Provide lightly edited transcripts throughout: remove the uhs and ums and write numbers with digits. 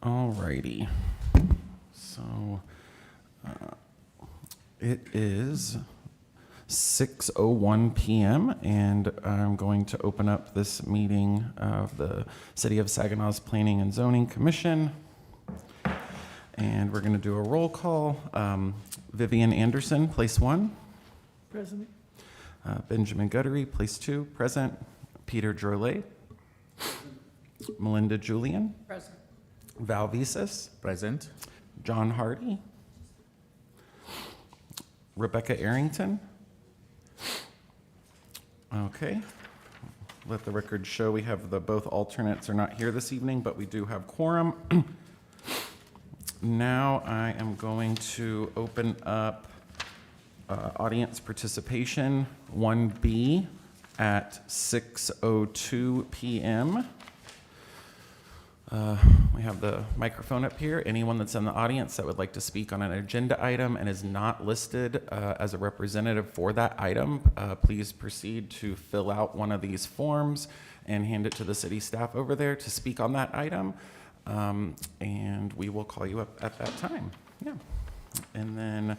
Alrighty. So it is 6:01 p.m. and I'm going to open up this meeting of the City of Saginaw's Planning and Zoning Commission. And we're going to do a roll call. Vivian Anderson, place 1. Present. Benjamin Guttery, place 2, present. Peter Drolet. Melinda Julian. Present. Val Visas. Present. John Hardy. Rebecca Arrington. Okay. Let the record show we have both alternates are not here this evening, but we do have quorum. Now I am going to open up audience participation 1B at 6:02 p.m. We have the microphone up here. Anyone that's in the audience that would like to speak on an agenda item and is not listed as a representative for that item, please proceed to fill out one of these forms and hand it to the city staff over there to speak on that item. And we will call you up at that time. Yeah. And then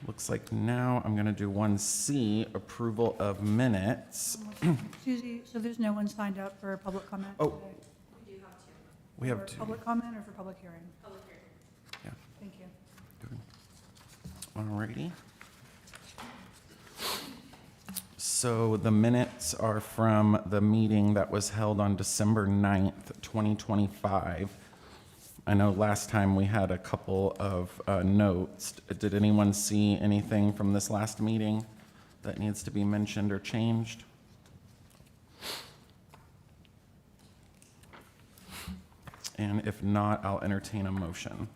looks like now I'm going to do 1C, approval of minutes. Susie, so there's no one signed up for public comment Oh. today? We have For two. public comment or for public hearing? Public hearing. Yeah. Thank you. Alrighty. So the minutes are from the meeting that was held on December 9th, 2025. I know last time we had a couple of notes. Did anyone see anything from this last meeting that needs to be mentioned or changed? And if not, I'll entertain a motion.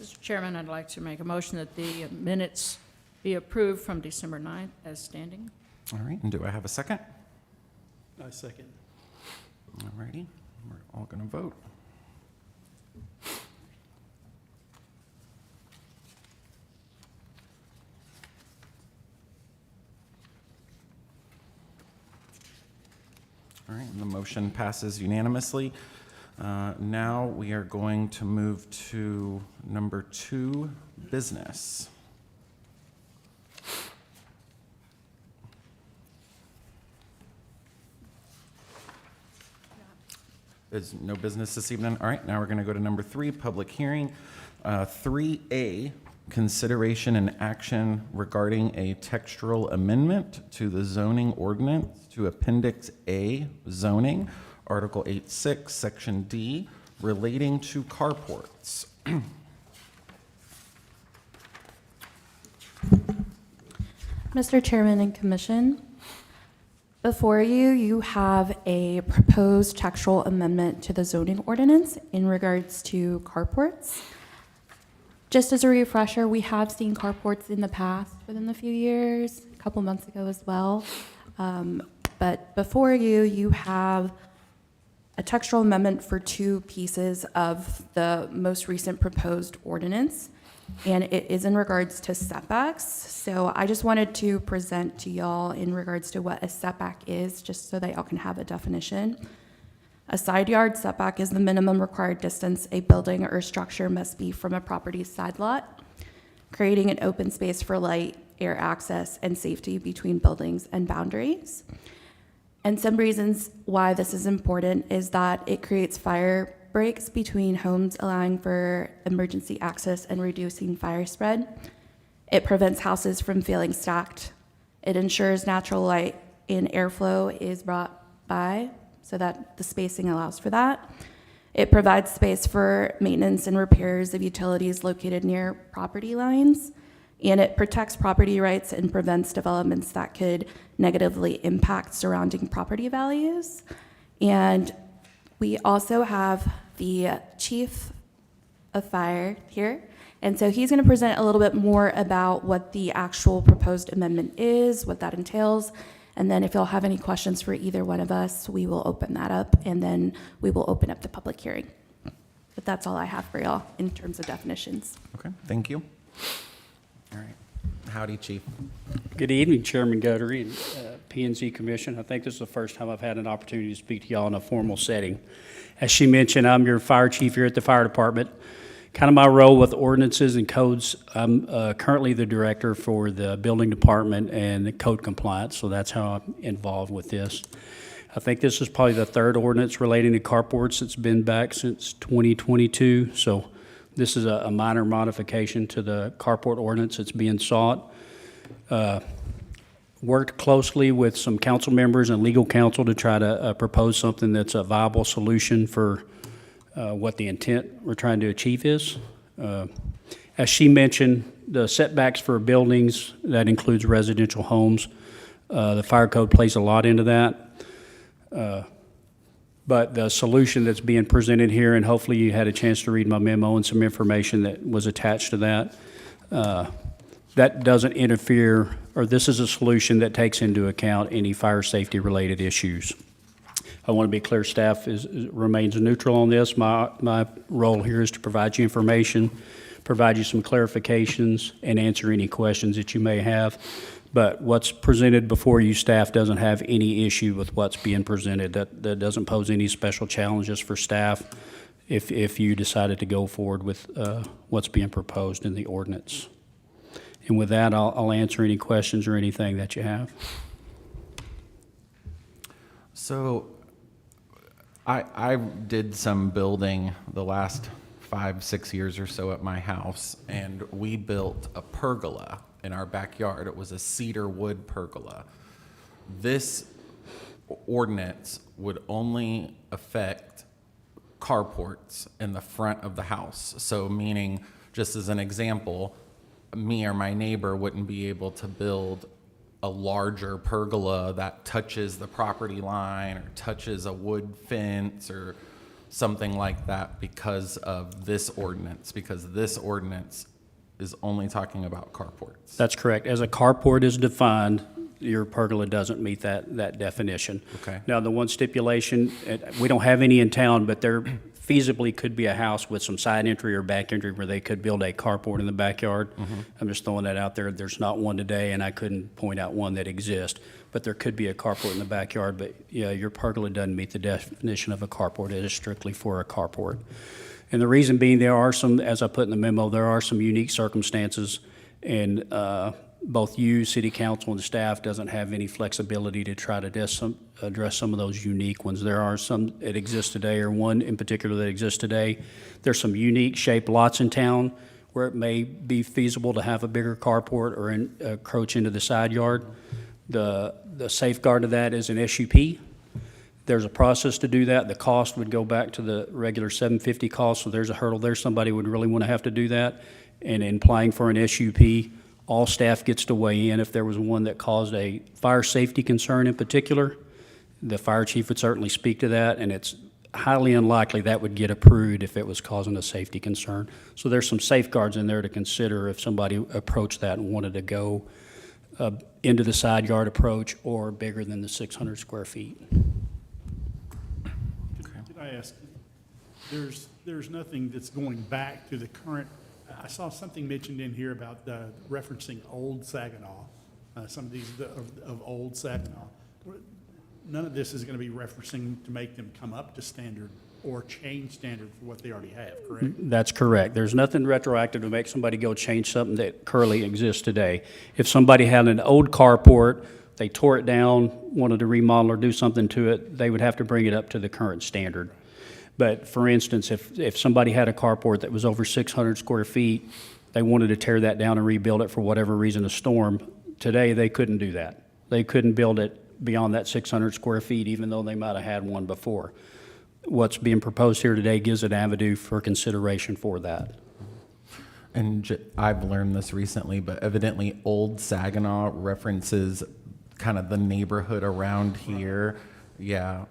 Mr. Chairman, I'd like to make a motion that the minutes be approved from December 9th as standing. All right, and do I have a second? I second. Alrighty, we're all gonna vote. All right, and the motion passes unanimously. Now we are going to move to number 2, business. There's no business this evening. All right, now we're going to go to number 3, public hearing. 3A, consideration and action regarding a textual amendment to the zoning ordinance to Appendix A zoning, Article 8.6, Section D, relating to carports. Mr. Chairman and Commission, before you, you have a proposed textual amendment to the zoning ordinance in regards to carports. Just as a refresher, we have seen carports in the past within the few years, a couple months ago as well. But before you, you have a textual amendment for 2 pieces of the most recent proposed ordinance, and it is in regards to setbacks. So I just wanted to present to y'all in regards to what a setback is, just so that y'all can have a definition. A side yard setback is the minimum required distance a building or structure must be from a property's side lot, creating an open space for light, air access, and safety between buildings and boundaries. And some reasons why this is important is that it creates fire breaks between homes, allowing for emergency access and reducing fire spread. It prevents houses from feeling stacked. It ensures natural light and airflow is brought by so that the spacing allows for that. It provides space for maintenance and repairs of utilities located near property lines. And it protects property rights and prevents developments that could negatively impact surrounding property values. And we also have the chief of fire here. And so he's going to present a little bit more about what the actual proposed amendment is, what that entails. And then if you'll have any questions for either one of us, we will open that up, and then we will open up the public hearing. But that's all I have for y'all in terms of definitions. Okay, thank you. All right, howdy, Chief. Good evening, Chairman Guttery and P&Z Commission. I think this is the first time I've had an opportunity to speak to y'all in a formal setting. As she mentioned, I'm your fire chief here at the fire department. Kind of my role with ordinances and codes, I'm currently the director for the building department and the code compliance, so that's how I'm involved with this. I think this is probably the third ordinance relating to carports that's been back since 2022, so this is a minor modification to the carport ordinance that's being sought. Worked closely with some council members and legal counsel to try to propose something that's a viable solution for what the intent we're trying to achieve is. As she mentioned, the setbacks for buildings, that includes residential homes. The fire code plays a lot into that. But the solution that's being presented here, and hopefully you had a chance to read my memo and some information that was attached to that, that doesn't interfere, or this is a solution that takes into account any fire safety related issues. I want to be clear, staff remains neutral on this. My role here is to provide you information, provide you some clarifications, and answer any questions that you may have. But what's presented before you, staff doesn't have any issue with what's being presented. That doesn't pose any special challenges for staff if you decided to go forward with what's being proposed in the ordinance. And with that, I'll answer any questions or anything that you have. So I did some building the last 5-6 years or so at my house, and we built a pergola in our backyard. It was a cedar wood pergola. This ordinance would only affect carports in the front of the house. So meaning, just as an example, me or my neighbor wouldn't be able to build a larger pergola that touches the property line or touches a wood fence or something like that because of this ordinance, because this ordinance is only talking about carports. That's correct. As a carport is defined, your pergola doesn't meet that definition. Okay. Now, the one stipulation, we don't have any in town, but there feasibly could be a house with some side entry or back entry where they could build a carport in the backyard. I'm just throwing that out there. There's not one today, and I couldn't point out one that exists, but there could be a carport in the backyard. But yeah, your pergola doesn't meet the definition of a carport. It is strictly for a carport. And the reason being, there are some, as I put in the memo, there are some unique circumstances, and both you, city council, and staff doesn't have any flexibility to try to address some of those unique ones. There are some that exist today, or one in particular that exists today. There's some unique shaped lots in town where it may be feasible to have a bigger carport or encroach into the side yard. The safeguard of that is an SUP. There's a process to do that. The cost would go back to the regular $750 cost, so there's a hurdle there. Somebody would really want to have to do that. And in applying for an SUP, all staff gets to weigh in. If there was one that caused a fire safety concern in particular, the fire chief would certainly speak to that, and it's highly unlikely that would get approved if it was causing a safety concern. So there's some safeguards in there to consider if somebody approached that and wanted to go into the side yard approach or bigger than the 600 square feet. Could I ask, there's nothing that's going back to the current, I saw something mentioned in here about referencing old Saginaw, some of these of old Saginaw. None of this is going to be referencing to make them come up to standard or change standard for what they already have, correct? That's correct. There's nothing retroactive to make somebody go change something that currently exists today. If somebody had an old carport, they tore it down, wanted to remodel or do something to it, they would have to bring it up to the current standard. But for instance, if somebody had a carport that was over 600 square feet, they wanted to tear that down and rebuild it for whatever reason, a storm, today they couldn't do that. They couldn't build it beyond that 600 square feet, even though they might have had one before. What's being proposed here today gives an avenue for consideration for that. And I've learned this recently, but evidently Old Saginaw references kind of the neighborhood around here. Yeah.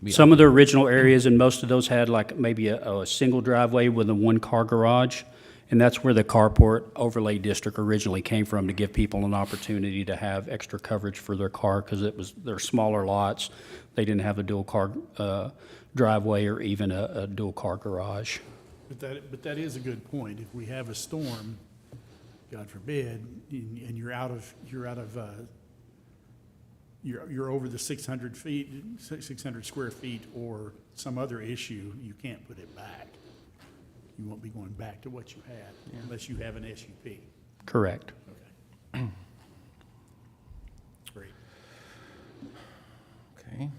Yeah. Some of the original areas, and most of those had like maybe a single driveway with a one-car garage, and that's where the carport overlay district originally came from, to give people an opportunity to have extra coverage for their car, because they're smaller lots. They didn't have a dual-car driveway or even a dual-car garage. But that is a good point. If we have a storm, God forbid, and you're out of you're over the 600 feet, 600 square feet, or some other issue, you can't put it back. You won't be going back to what you had unless you have an SUP. Correct. Okay. Great. Okay.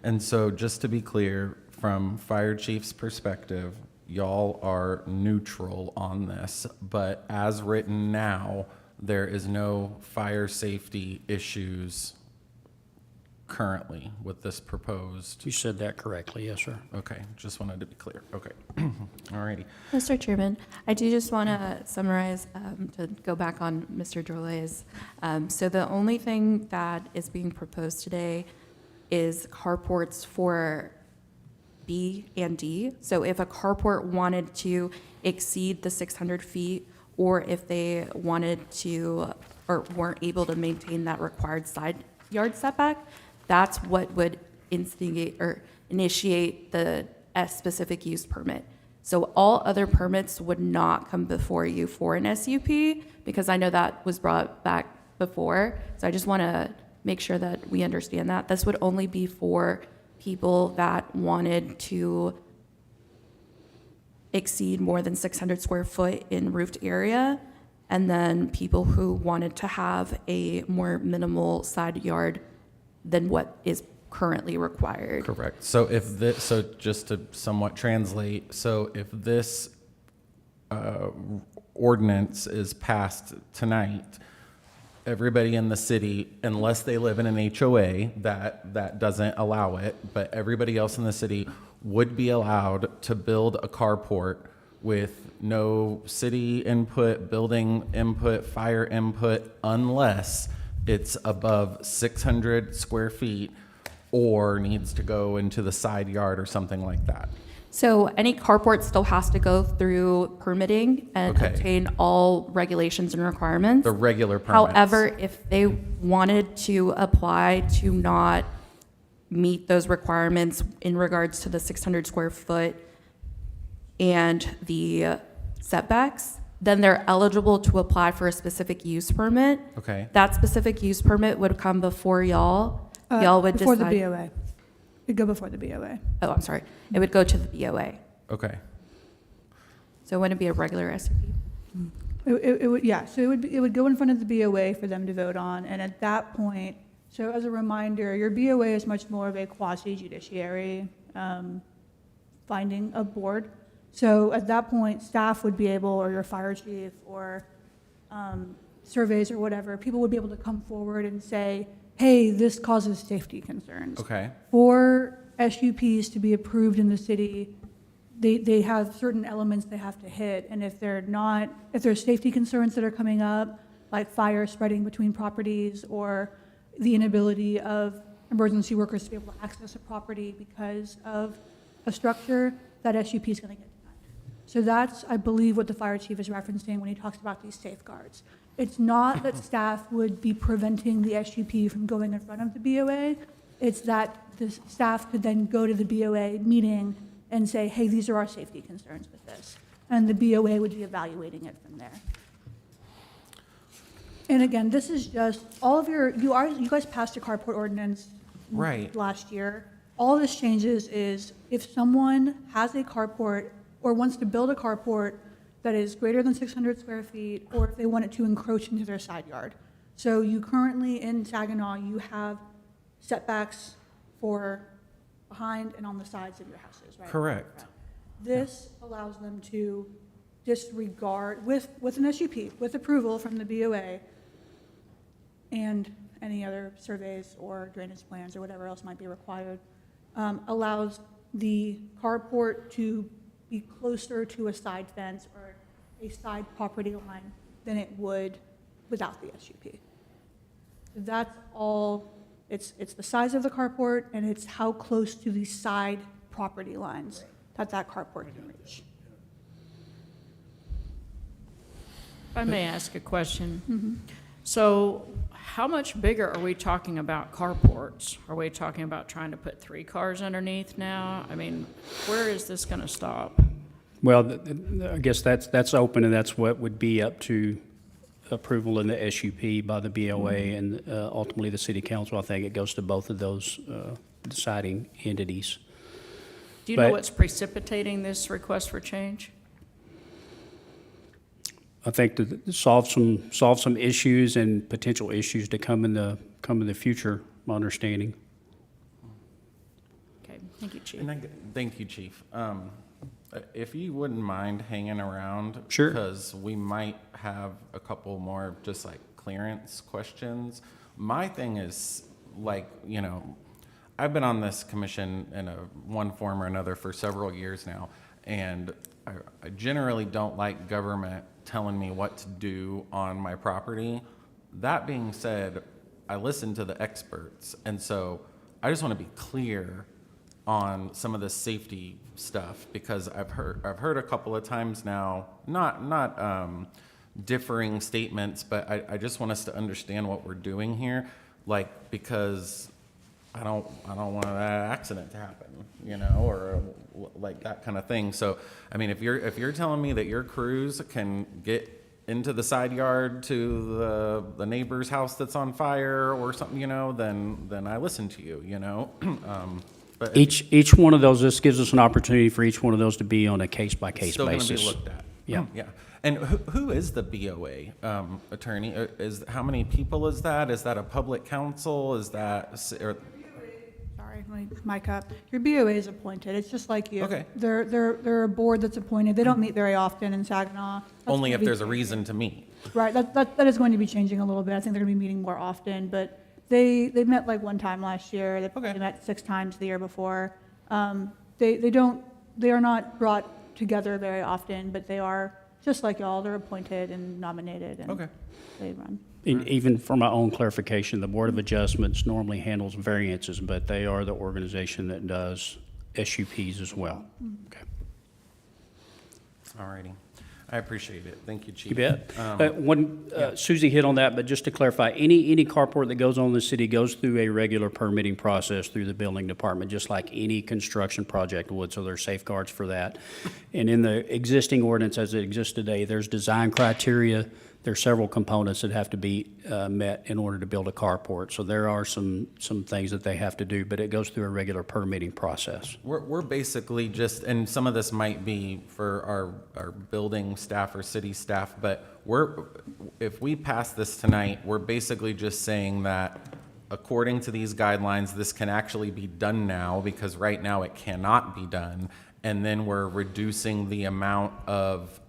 And so just to be clear, from fire chief's perspective, y'all are neutral on this, but as written now, there is no fire safety issues currently with this proposed. You said that correctly, yes, sir. Okay, just wanted to be clear. Okay. Alrighty. Mr. Chairman, I do just want to summarize, to go back on Mr. Drole's. So the only thing that is being proposed today is carports for B and D. So if a carport wanted to exceed the 600 feet, or if they wanted to, or weren't able to maintain that required side yard setback, that's what would instigate or initiate the specific use permit. So all other permits would not come before you for an SUP, because I know that was brought back before. So I just want to make sure that we understand that. This would only be for people that wanted to exceed more than 600 square foot in roofed area, and then people who wanted to have a more minimal side yard than what is currently required. Correct. So if this, so just to somewhat translate, so if this ordinance is passed tonight, everybody in the city, unless they live in an HOA, that doesn't allow it, but everybody else in the city would be allowed to build a carport with no city input, building input, fire input, unless it's above 600 square feet or needs to go into the side yard or something like that. So any carport still has to go through permitting and Okay. obtain all regulations and requirements. The regular permits. However, if they wanted to apply to not meet those requirements in regards to the 600 square foot and the setbacks, then they're eligible to apply for a specific use permit. Okay. That specific use permit would come before y'all. Y'all would Before decide. the BOA. It'd go before the BOA. Oh, I'm sorry. It would go to the BOA. Okay. So it wouldn't be a regular SUP. It would, yeah, so it would go in front of the BOA for them to vote on, and at that point, so as a reminder, your BOA is much more of a quasi-judiciary finding of board. So at that point, staff would be able, or your fire chief, or surveys or whatever, people would be able to come forward and say, hey, this causes safety concerns. Okay. For SUPs to be approved in the city, they have certain elements they have to hit, and if there's safety concerns that are coming up, like fire spreading between properties, or the inability of emergency workers to be able to access a property because of a structure, that SUP is going to get denied. So that's, I believe, what the fire chief is referencing when he talks about these safeguards. It's not that staff would be preventing the SUP from going in front of the BOA. It's that the staff could then go to the BOA meeting and say, hey, these are our safety concerns with this. And the BOA would be evaluating it from there. And again, this is just, all of you guys passed a carport ordinance Right. last year. All this changes is if someone has a carport or wants to build a carport that is greater than 600 square feet, or if they want it to encroach into their side yard. So you currently, in Saginaw, you have setbacks for behind and on the sides of your houses, right? Correct. This allows them to disregard, with an SUP, with approval from the BOA, and any other surveys or drainage plans or whatever else might be required, allows the carport to be closer to a side fence or a side property line than it would without the SUP. That's all, it's the size of the carport, and it's how close to the side property lines that carport can reach. If I may ask a question. So how much bigger are we talking about carports? Are we talking about trying to put 3 cars underneath now? I mean, where is this going to stop? Well, I guess that's open, and that's what would be up to approval in the SUP by the BOA and ultimately the city council, I think it goes to both of those deciding entities. Do you know But- what's precipitating this request for change? I think to solve some issues and potential issues to come in the future, my understanding. Okay, thank you, Chief. And thank you, Chief. If you wouldn't mind hanging around. Sure. Because we might have a couple more just like clearance questions. My thing is like, you know, I've been on this commission in one form or another for several years now. And I generally don't like government telling me what to do on my property. That being said, I listen to the experts. And so I just want to be clear on some of the safety stuff because I've heard a couple of times now, not differing statements, but I just want us to understand what we're doing here, like because I don't want that accident to happen, you know, or like that kind of thing. So I mean, if you're telling me that your crews can get into the side yard to the neighbor's house that's on fire or something, you know, then I listen to you, you know. But Each one of those, this gives us an opportunity for each one of those to be on a case-by-case still going to basis. be looked at. Yeah. Yeah. And who is the BOA attorney? How many people is that? Is that a public council? Is that or, Sorry, let me mic up. Your BOA is appointed. It's just like you. Okay. They're a board that's appointed. They don't meet very often in Saginaw. That's only gonna if be there's a changing. reason to meet? Right, that is going to be changing a little bit. I think they're going to be meeting more often, but they met like one time last year. They Okay. met 6 times the year before. They are not brought together very often, but they are, just like y'all, they're appointed and nominated and Okay. they run. And even for my own clarification, the Board of Adjustments normally handles variances, but they are the organization that does SUPs as well. Okay. All righty. I appreciate it. Thank you, Chief. You bet. Yeah. Susie hit on that, but just to clarify, any carport that goes on in the city goes through a regular permitting process through the building department, just like any construction project would, so there's safeguards for that. And in the existing ordinance as it exists today, there's design criteria. There's several components that have to be met in order to build a carport. So there are some things that they have to do, but it goes through a regular permitting process. We're basically just, and some of this might be for our building staff or city staff, but if we pass this tonight, we're basically just saying that according to these guidelines, this can actually be done now because right now it cannot be done. And then we're reducing the amount of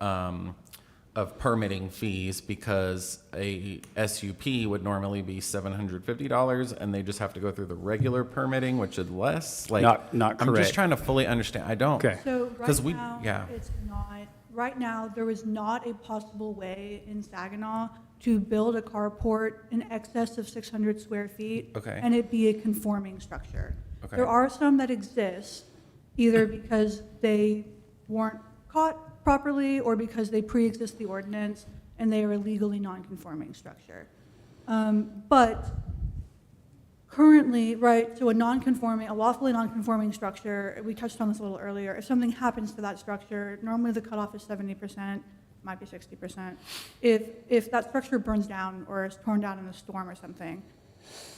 permitting fees because a SUP would normally be $750 and they just have to go through the regular permitting, which is less. Like, Not I'm correct. just trying to fully understand. I don't. Okay. So 'Cause right we- now, yeah. it's not, right now, there is not a possible way in Saginaw to build a carport in excess of 600 square feet. Okay. And it be a conforming structure. Okay. There are some that exist, either because they weren't caught properly or because they pre-exist the ordinance and they are a legally non-conforming structure. But currently, right, so a lawfully non-conforming structure, we touched on this a little earlier, if something happens to that structure, normally the cutoff is 70%, might be 60%. If that structure burns down or is torn down in a storm or something,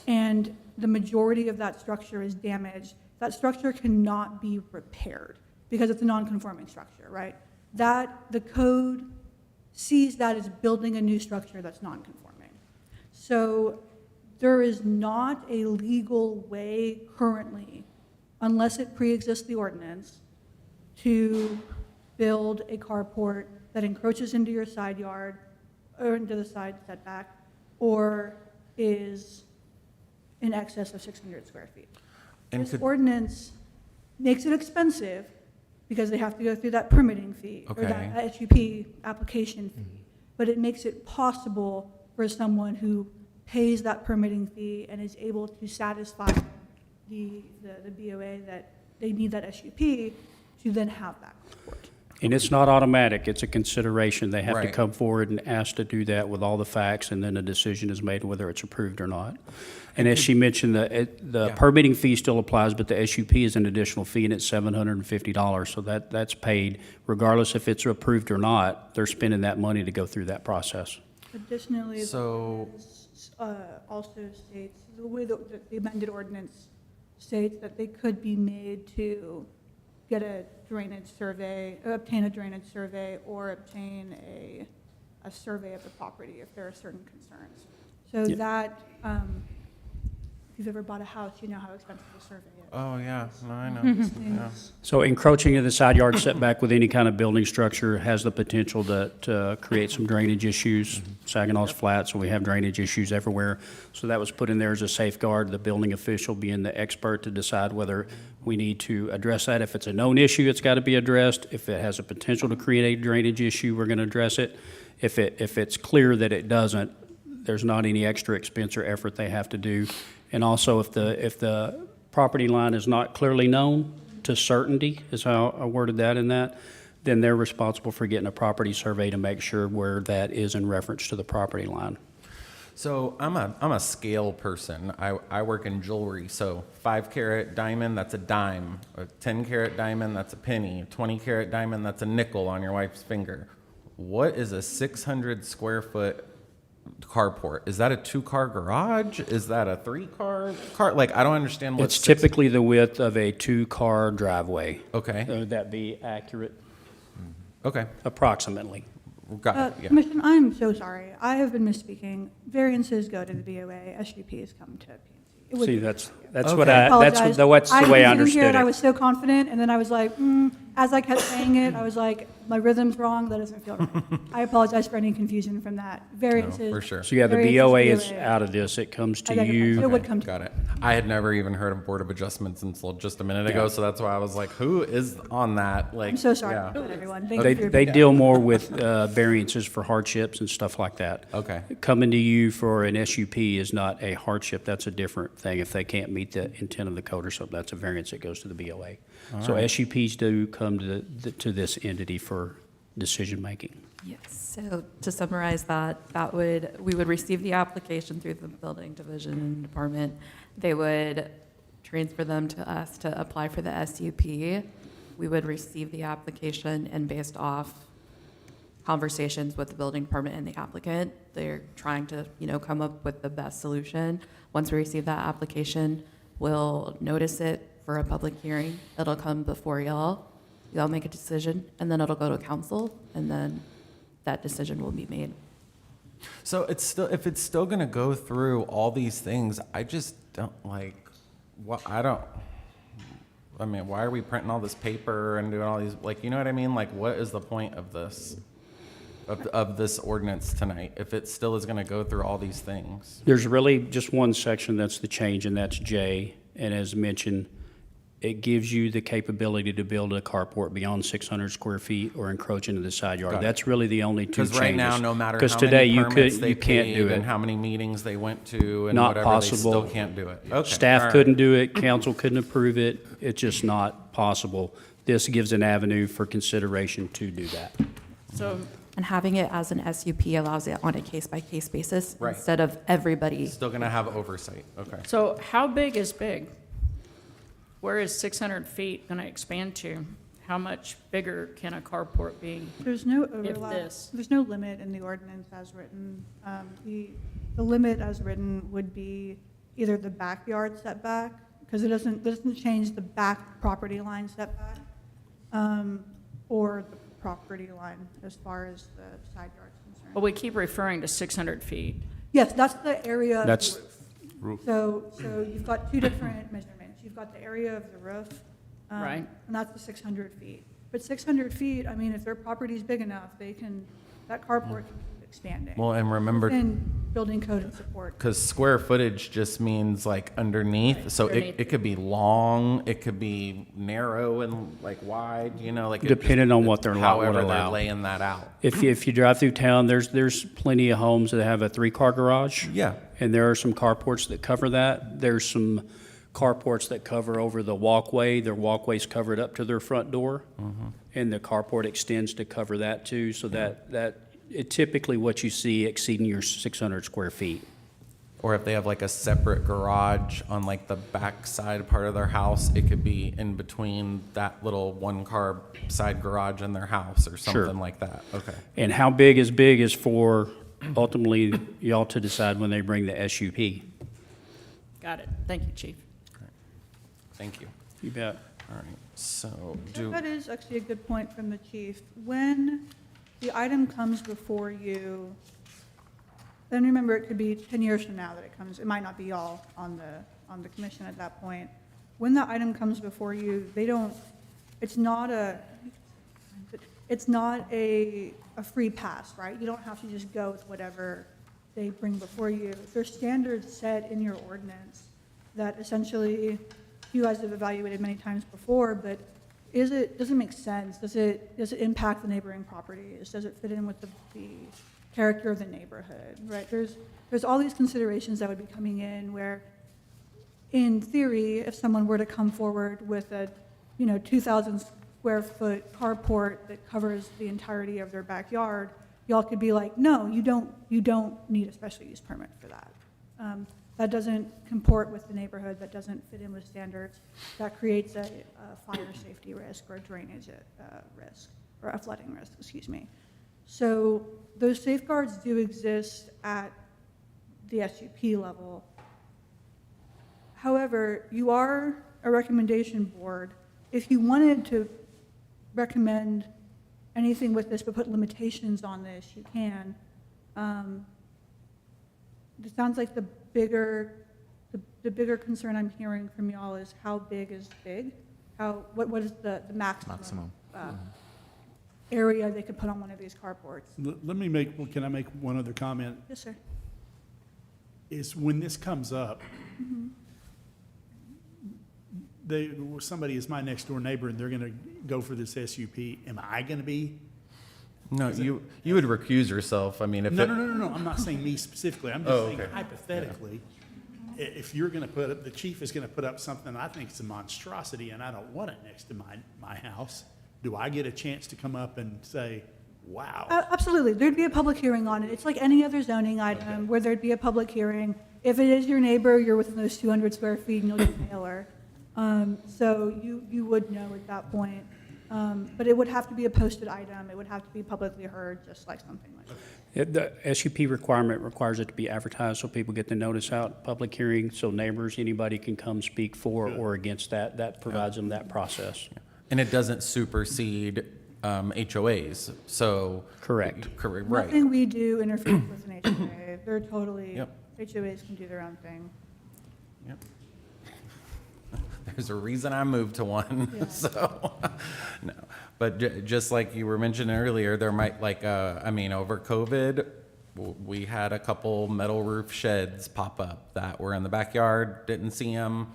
and the majority of that structure is damaged, that structure cannot be repaired because it's a non-conforming structure, right? The code sees that as building a new structure that's non-conforming. So there is not a legal way currently, unless it pre-exists the ordinance, to build a carport that encroaches into your side yard or into the side setback or is in excess of 600 square feet. And This could- ordinance makes it expensive because they have to go through that permitting fee or Okay. that SUP application fee. But it makes it possible for someone who pays that permitting fee and is able to satisfy the BOA that they need that SUP to then have that carport. And it's not automatic, it's a consideration. They have to Right. come forward and ask to do that with all the facts, and then a decision is made whether it's approved or not. And as she mentioned, the Yeah. permitting fee still applies, but the SUP is an additional fee, and it's $750. So that's paid regardless if it's approved or not. They're spending that money to go through that process. Additionally, So- also states, the way the amended ordinance states that they could be made to get a drainage survey, obtain a drainage survey, or obtain a survey of the property if there are certain concerns. So Yeah. that, if you've ever bought a house, you know how expensive a survey is. Oh, yeah, no, I know. Yeah. So encroaching in the side yard setback with any kind of building structure has the potential to create some drainage issues. Saginaw's flat, so we have drainage issues everywhere. So that was put in there as a safeguard, the building official being the expert to decide whether we need to address that. If it's a known issue, it's got to be addressed. If it has a potential to create a drainage issue, we're going to address it. If it's clear that it doesn't, there's not any extra expense or effort they have to do. And also, if the property line is not clearly known to certainty, is how I worded that in that, then they're responsible for getting a property survey to make sure where that is in reference to the property line. So I'm a scale person. I work in jewelry. So 5-carat diamond, that's a dime. A 10-carat diamond, that's a penny. A 20-carat diamond, that's a nickel on your wife's finger. What is a 600 square foot carport? Is that a 2-car garage? Is that a 3-car car? Like, I don't understand what. It's typically the width of a 2-car driveway. Okay. Would that be accurate? Okay. Approximately. Got it. Yeah. Commissioner, I'm so sorry. I have been misspeaking. Variances go to the BOA, SUPs come to PNC. It would See, be- that's Okay. what I that's apologize. the way I was sitting here understood and I it. was so confident, and then I was like, as I kept saying it, I was like, my rhythm's wrong, that doesn't feel right. I apologize for any confusion from that. Variances. for sure. So yeah, the variances BOA is BOA. out of this. It comes I to beg your pardon. you. It would come to. Got it. I had never even heard of Board of Adjustments until just a minute ago, Yeah. so that's why I was like, who is on that? Like, I'm so sorry yeah. about that, everyone. Thank They, you for your they patience. deal more with variances for hardships and stuff like that. Okay. Coming to you for an SUP is not a hardship, that's a different thing. If they can't meet the intent of the code or something, that's a variance that goes to the BOA. So SUPs do come to this entity for decision-making. Yes, so to summarize that, we would receive the application through the building division and department. They would transfer them to us to apply for the SUP. We would receive the application, and based off conversations with the building department and the applicant, they're trying to, come up with the best solution. Once we receive that application, we'll notice it for a public hearing. It'll come before y'all. Y'all make a decision, and then it'll go to council, and then that decision will be made. So if it's still gonna go through all these things, I just don't like. I mean, why are we printing all this paper and doing all these? Like, you know what I mean? Like, what is the point of this? Of this ordinance tonight, if it still is gonna go through all these things? There's really just one section that's the change, and that's J. And as mentioned, it gives you the capability to build a carport beyond 600 square feet or encroach into the side yard. Got it. That's really the only two changes. Because right now, no matter Because how today many you permits could, they you can't do paid it. and how many meetings they went to and Not whatever, possible. they still can't do it. Okay, all Staff right. couldn't do it, council couldn't approve it, it's just not possible. This gives an avenue for consideration to do that. So, And having it as an SUP allows it on a case-by-case basis Right. instead of everybody. Still gonna have oversight, okay. so how big is big? Where is 600 feet going to expand to? How much bigger can a carport be? There's no overlap. this- There's no limit in the ordinance as written. The limit as written would be either the backyard setback, because it doesn't change the back property line setback, or the property line as far as the side yard's concerned. Well, we keep referring to 600 feet. Yes, that's the area of the That's- roof. So you've got two different measurements. You've got the area of the roof. Right. And that's the 600 feet. But 600 feet, I mean, if their property's big enough, that carport can keep expanding. Well, and remember, Within building code and support. because square footage just means like underneath, so underneath. it could be long, it could be narrow and like wide, like. it just- Depending on what their lot would However they're allow. laying that out. If you drive through town, there's plenty of homes that have a 3-car garage. Yeah. And there are some carports that cover that. There's some carports that cover over the walkway. Their walkway's covered up to their front door. And the carport extends to cover that too, so that typically what you see exceeding your 600 square feet. Or if they have like a separate garage on like the back side part of their house, it could be in between that little 1-car side garage in their house or Sure. something like that. Okay. And how big is for ultimately, y'all to decide when they bring the SUP. Got it. Thank you, Chief. Thank you. You bet. All right, so do, That is actually a good point from the chief. When the item comes before you, then remember, it could be 10 years from now that it comes, it might not be y'all on the commission at that point. When the item comes before you, they don't, it's not a free pass, right? You don't have to just go with whatever they bring before you. There's standards set in your ordinance that essentially you guys have evaluated many times before, but does it make sense? Does it impact the neighboring properties? Does it fit in with the character of the neighborhood, right? There's all these considerations that would be coming in where, in theory, if someone were to come forward with a, 2,000 square foot carport that covers the entirety of their backyard, y'all could be like, no, you don't need a special use permit for that. That doesn't comport with the neighborhood, that doesn't fit in with standards, that creates a fire safety risk or a drainage risk, or a flooding risk, excuse me. So those safeguards do exist at the SUP level. However, you are a recommendation board. If you wanted to recommend anything with this but put limitations on this, you can. It sounds like the bigger concern I'm hearing from y'all is how big is big? What is the maximum. Area they could put on one of these carports? Can I make one other comment? Yes, sir. Is when this comes up, somebody is my next door neighbor and they're gonna go for this SUP, am I gonna be? no, you would recuse yourself. I mean, if No, it, no, I'm not saying me specifically, I'm Oh, just saying okay. hypothetically, if you're gonna put up, the chief is gonna put up something I think is a monstrosity and I don't want it next to my house, do I get a chance to come up and say, wow? Absolutely. There'd be a public hearing on it. It's like any other zoning item where there'd be a public hearing. If it is your neighbor, you're within those 200 square feet and you'll get a mailer. So you would know at that point. But it would have to be a posted item. It would have to be publicly heard, just like something like that. The SUP requirement requires it to be advertised so people get the notice out, public hearing, so neighbors, anybody can come speak for or against that. That provides them that process. and it doesn't supersede HOAs, so. Correct. Correct, right. Nothing we do interferes with an HOA. They're totally, Yep. HOAs can do their own thing. Yep. There's a reason I moved to one, Yeah. so, no. But just like you were mentioning earlier, there might, like, over COVID, we had a couple metal roof sheds pop up that were in the backyard, didn't see them.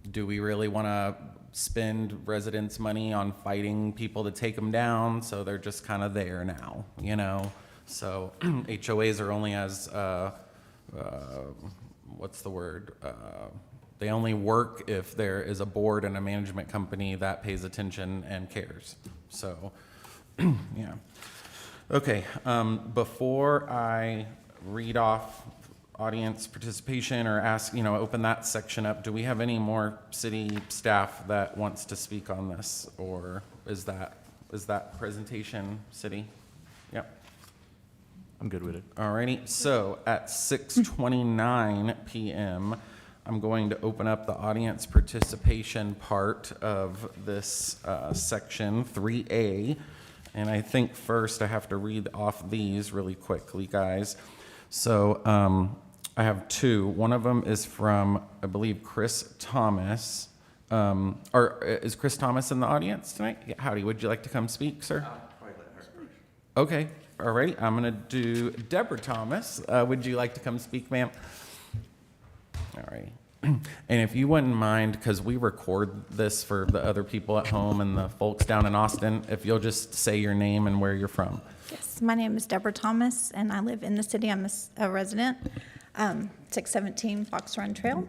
Do we really want to spend residents' money on fighting people to take them down? So they're just kind of there now, So HOAs are only as, what's the word? They only work if there is a board and a management company that pays attention and cares. So, yeah. Okay, before I read off audience participation or ask, open that section up, do we have any more city staff that wants to speak on this? Or is that presentation city? Yep. I'm good with it. Alrighty, so at 6:29 PM, I'm going to open up the audience participation part of this section 3A. And I think first I have to read off these really quickly, guys. So I have two. One of them is from, I believe, Chris Thomas. Is Chris Thomas in the audience tonight? Yeah, howdy, would you like to come speak, sir? Okay, all right. I'm going to do Deborah Thomas. Would you like to come speak, ma'am? All right. And if you wouldn't mind, because we record this for the other people at home and the folks down in Austin, if you'll just say your name and where you're from. Yes, my name is Deborah Thomas, and I live in the city. I'm a resident, 617 Fox Run Trail.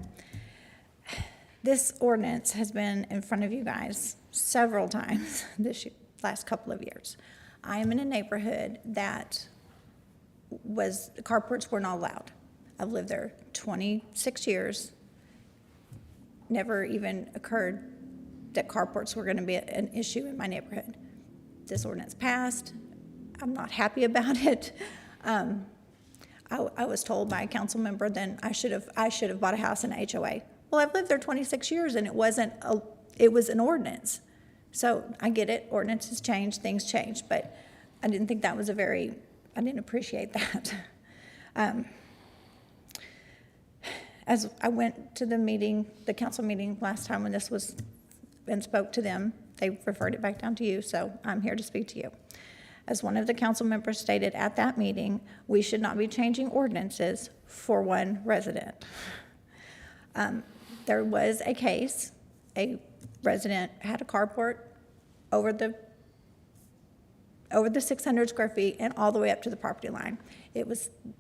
This ordinance has been in front of you guys several times this last couple of years. I am in a neighborhood that carports were not allowed. I've lived there 26 years. Never even occurred that carports were going to be an issue in my neighborhood. This ordinance passed. I'm not happy about it. I was told by a council member, then I should have bought a house in a HOA. Well, I've lived there 26 years and it was an ordinance. So I get it, ordinances change, things change, but I didn't think that was I didn't appreciate that. As I went to the meeting, the council meeting last time when this was, and spoke to them, they referred it back down to you, so I'm here to speak to you. As one of the council members stated at that meeting, we should not be changing ordinances for one resident. There was a case, a resident had a carport over the 600 square feet and all the way up to the property line.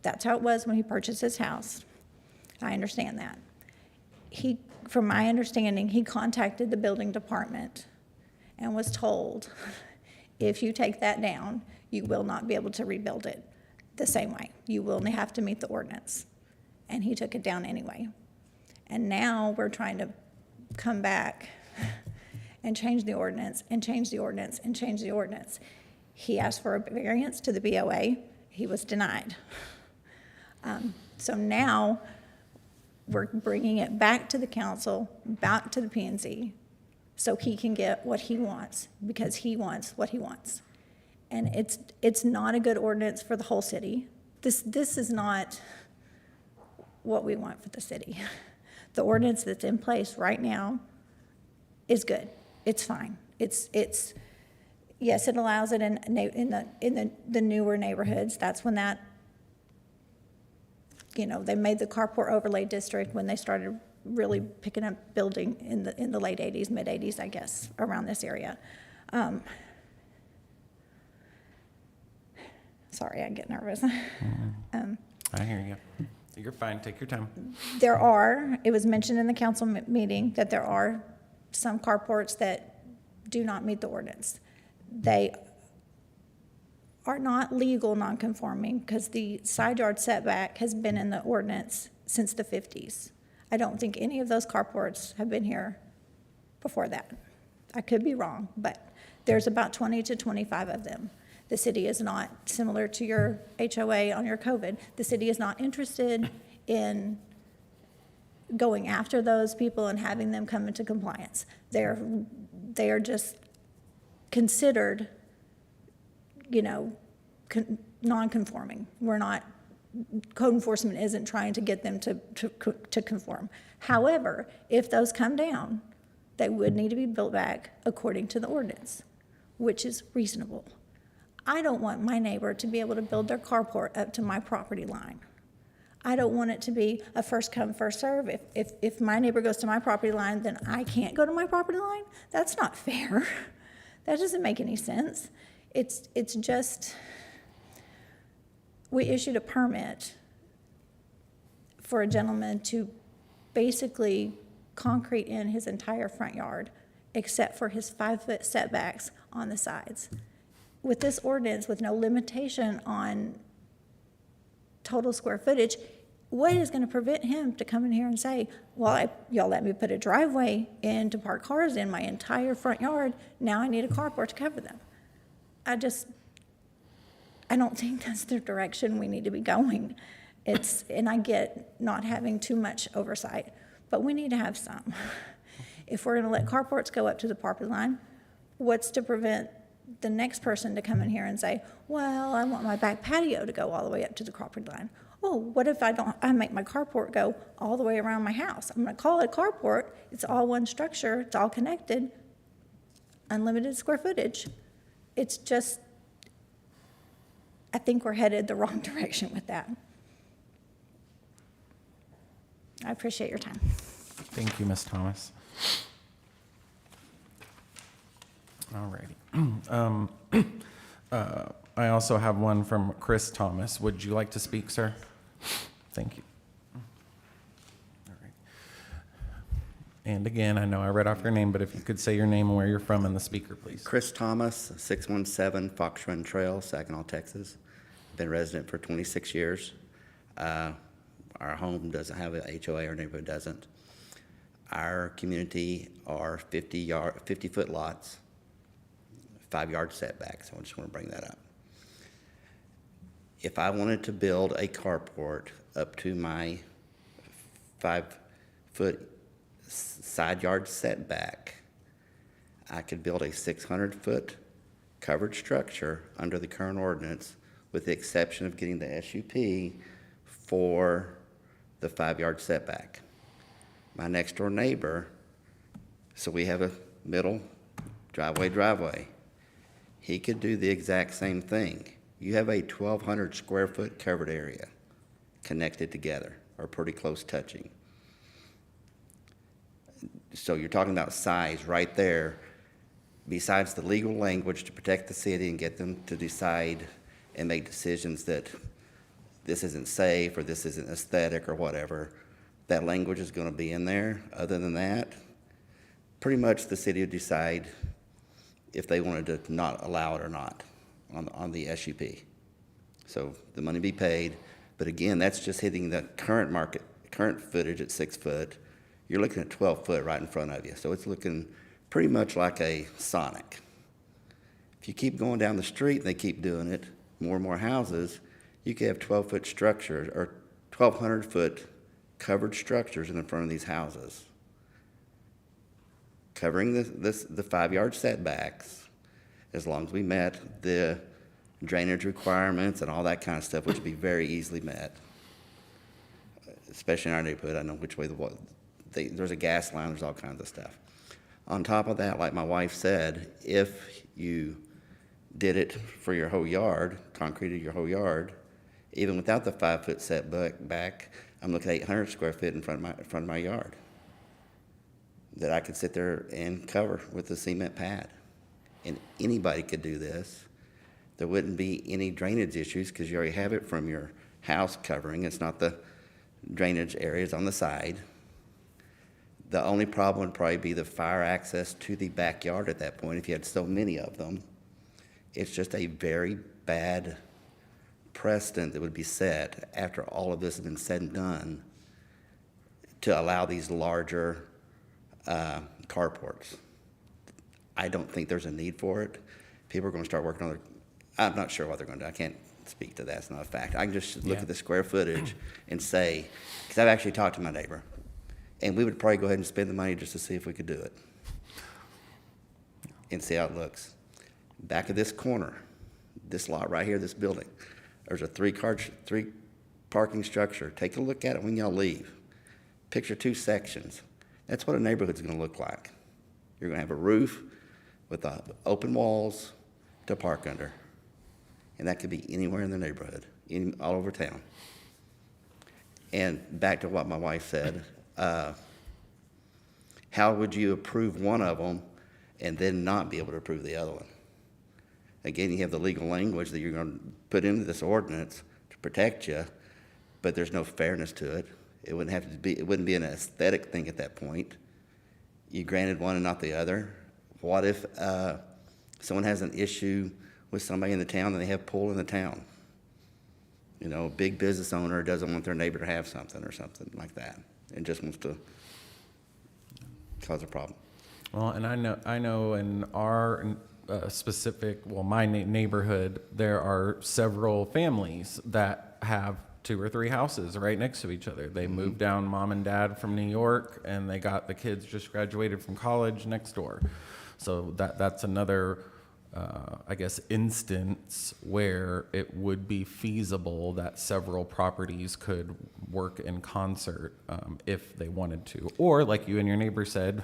That's how it was when he purchased his house. I understand that. From my understanding, he contacted the building department and was told, if you take that down, you will not be able to rebuild it the same way. You will have to meet the ordinance. And he took it down anyway. And now we're trying to come back and change the ordinance and change the ordinance and change the ordinance. He asked for a variance to the BOA. He was denied. So now we're bringing it back to the council, back to the P&Z, so he can get what he wants, because he wants what he wants. And it's not a good ordinance for the whole city. This is not what we want for the city. The ordinance that's in place right now is good. It's fine. It's yes, it allows it in the newer neighborhoods. That's when that, they made the carport overlay district when they started really picking up building in the late 80s, mid 80s, I guess, around this area. Sorry, I get nervous. I hear you. You're fine. Take your time. It was mentioned in the council meeting that there are some carports that do not meet the ordinance. They are not legal non-conforming because the side yard setback has been in the ordinance since the 50s. I don't think any of those carports have been here before that. I could be wrong, but there's about 20 to 25 of them. The city is not, similar to your HOA on your COVID, the city is not interested in going after those people and having them come into compliance. They are just considered, non-conforming. Code enforcement isn't trying to get them to conform. However, if those come down, they would need to be built back according to the ordinance, which is reasonable. I don't want my neighbor to be able to build their carport up to my property line. I don't want it to be a first come, first serve. If my neighbor goes to my property line, then I can't go to my property line? That's not fair. That doesn't make any sense. It's just, we issued a permit for a gentleman to basically concrete in his entire front yard, except for his 5-foot setbacks on the sides. With this ordinance, with no limitation on total square footage, what is going to prevent him to come in here and say, well, y'all let me put a driveway in to park cars in my entire front yard, now I need a carport to cover them. I don't think that's the direction we need to be going. And I get not having too much oversight, but we need to have some. If we're going to let carports go up to the property line, what's to prevent the next person to come in here and say, well, I want my back patio to go all the way up to the property line. Oh, what if I make my carport go all the way around my house? I'm going to call it a carport. It's all one structure. It's all connected. Unlimited square footage. It's just, I think we're headed the wrong direction with that. I appreciate your time. Thank you, Ms. Thomas. All righty. I also have one from Chris Thomas. Would you like to speak, sir? Thank you. All right. And again, I know I read off your name, but if you could say your name and where you're from and the speaker, please. Chris Thomas, 617 Fox Run Trail, Saginaw, Texas. Been a resident for 26 years. Our home doesn't have a HOA, our neighborhood doesn't. Our community are 50-foot lots, 5-yard setbacks. I just want to bring that up. If I wanted to build a carport up to my 5-foot side yard setback, I could build a 600-foot covered structure under the current ordinance, with the exception of getting the SUP for the 5-yard setback. My next door neighbor, so we have a middle driveway. He could do the exact same thing. You have a 1,200 square foot covered area connected together, or pretty close touching. So you're talking about size right there. Besides the legal language to protect the city and get them to decide and make decisions that this isn't safe or this isn't aesthetic or whatever, that language is going to be in there. Other than that, pretty much the city would decide if they wanted to not allow it or not on the SUP. So the money be paid, but again, that's just hitting the current footage at 6 foot. You're looking at 12 foot right in front of you, so it's looking pretty much like a Sonic. If you keep going down the street and they keep doing it, more and more houses, you could have 12-foot structures or 1,200-foot covered structures in the front of these houses, covering the 5-yard setbacks, as long as we met the drainage requirements and all that kind of stuff, which would be very easily met, especially in our neighborhood. I know which way there's a gas line, there's all kinds of stuff. On top of that, like my wife said, if you did it for your whole yard, concreted your whole yard, even without the 5-foot setback, I'm looking at 800 square feet in front of my yard that I could sit there and cover with a cement pad. And anybody could do this. There wouldn't be any drainage issues because you already have it from your house covering. It's not the drainage areas on the side. The only problem would probably be the fire access to the backyard at that point if you had so many of them. It's just a very bad precedent that would be set after all of this has been said and done to allow these larger carports. I don't think there's a need for it. People are going to start working on I'm not sure what they're going to do. I can't speak to that. It's not a fact. I can just look at the square footage and say, because I've actually talked to my neighbor, and we would probably go ahead and spend the money just to see if we could do it and see how it looks. Back of this corner, this lot right here, this building, there's a three parking structure. Take a look at it when y'all leave. Picture 2 sections. That's what a neighborhood's going to look like. You're going to have a roof with open walls to park under. And that could be anywhere in the neighborhood, all over town. And back to what my wife said, how would you approve one of them and then not be able to approve the other one? Again, you have the legal language that you're going to put into this ordinance to protect you, but there's no fairness to it. It wouldn't be an aesthetic thing at that point. You granted one and not the other. What if someone has an issue with somebody in the town and they have pool in the town? You know, a big business owner doesn't want their neighbor to have something or something like that and just wants to cause a problem. Well, and I know in our my neighborhood, there are several families that have 2 or 3 houses right next to each other. They moved down, mom and dad from New York, and they got the kids just graduated from college next door. So that's another, I guess, instance where it would be feasible that several properties could work in concert if they wanted to. Or, like you and your neighbor said,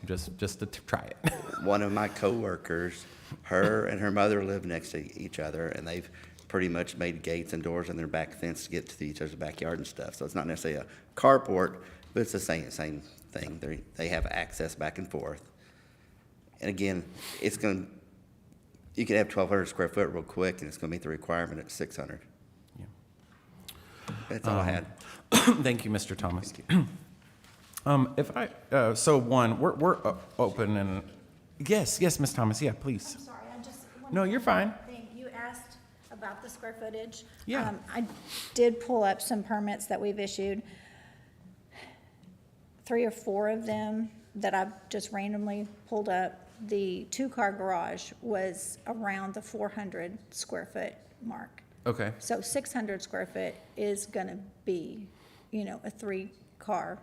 just to try it. One of my coworkers, her and her mother live next to each other, and they've pretty much made gates and doors in their back fence to get to each other's backyard and stuff. So it's not necessarily a carport, but it's the same thing. They have access back and forth. And again, you can have 1,200 square foot real quick, and it's going to meet the requirement at 600. Yeah. That's all I had. Thank you, Mr. Thomas. We're open and yes, Ms. Thomas, yeah, please. I'm sorry, I just. No, you're fine. You asked about the square footage. Yeah. I did pull up some permits that we've issued. 3 or 4 of them that I've just randomly pulled up. The 2-car garage was around the 400 square foot mark. Okay, So 600 square foot is gonna be, you know, a 3-car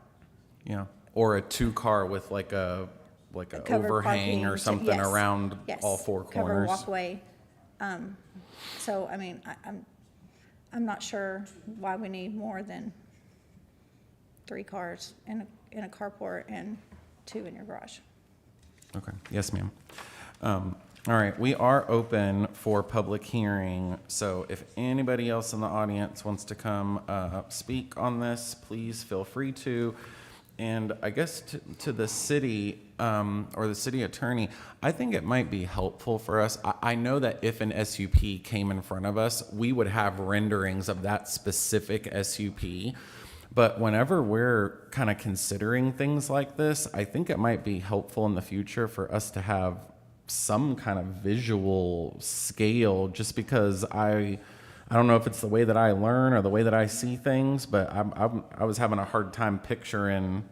yeah. Or a 2-car with like a covered overhang parking or to- something yes, around yes, all 4 covered corners. walkway. So, I mean, I'm not sure why we need more than 3 cars in a carport and 2 in your garage. Okay, yes, ma'am. All right, we are open for public hearing, so if anybody else in the audience wants to come speak on this, please feel free to. And I guess to the city or the city attorney, I think it might be helpful for us. I know that if an SUP came in front of us, we would have renderings of that specific SUP. But whenever we're kind of considering things like this, I think it might be helpful in the future for us to have some kind of visual scale, just because I don't know if it's the way that I learn or the way that I see things, but I was having a hard time picturing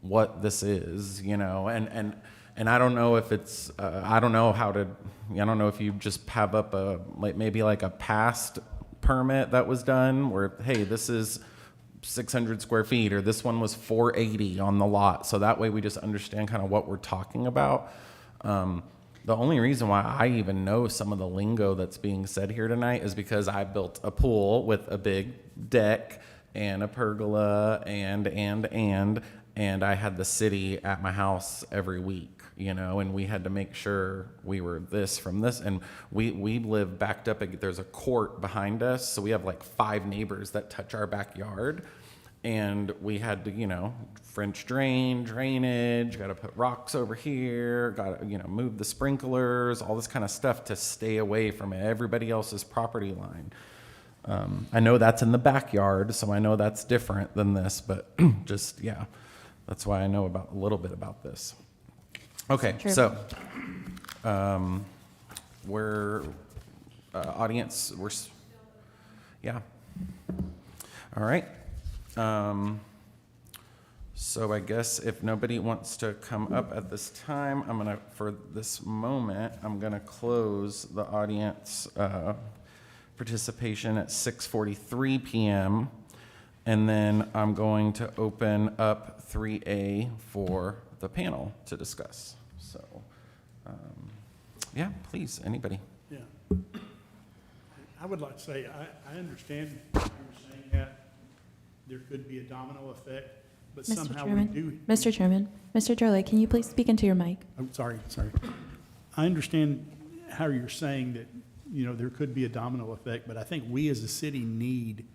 what this is, you know, and I don't know if it's I don't know if you just have up maybe like a past permit that was done where, hey, this is 600 square feet, or this one was 480 on the lot, so that way we just understand kind of what we're talking about. The only reason why I even know some of the lingo that's being said here tonight is because I built a pool with a big deck and a pergola and I had the city at my house every week, you know, and we had to make sure we were this from this, and we live backed up. There's a court behind us, so we have like 5 neighbors that touch our backyard. And we had to, you know, French drainage, got to put rocks over here, got to, you know, move the sprinklers, all this kind of stuff to stay away from everybody else's property line. I know that's in the backyard, so I know that's different than this, but just, yeah, that's why I know a little bit about this. Okay, Sure. so we're, audience, yeah. All right. So I guess if nobody wants to come up at this time, for this moment, I'm gonna close the audience participation at 6:43 p.m. And then I'm going to open up 3A for the panel to discuss. So, yeah, please, anybody. Yeah. I would like to say, I understand how you're saying that. There could be a domino effect, but Mr. somehow we Chairman, do. Mr. Chairman, Mr. Jolie, can you please speak into your mic? Oh, sorry. I understand how you're saying that, you know, there could be a domino effect, but I think we as a city need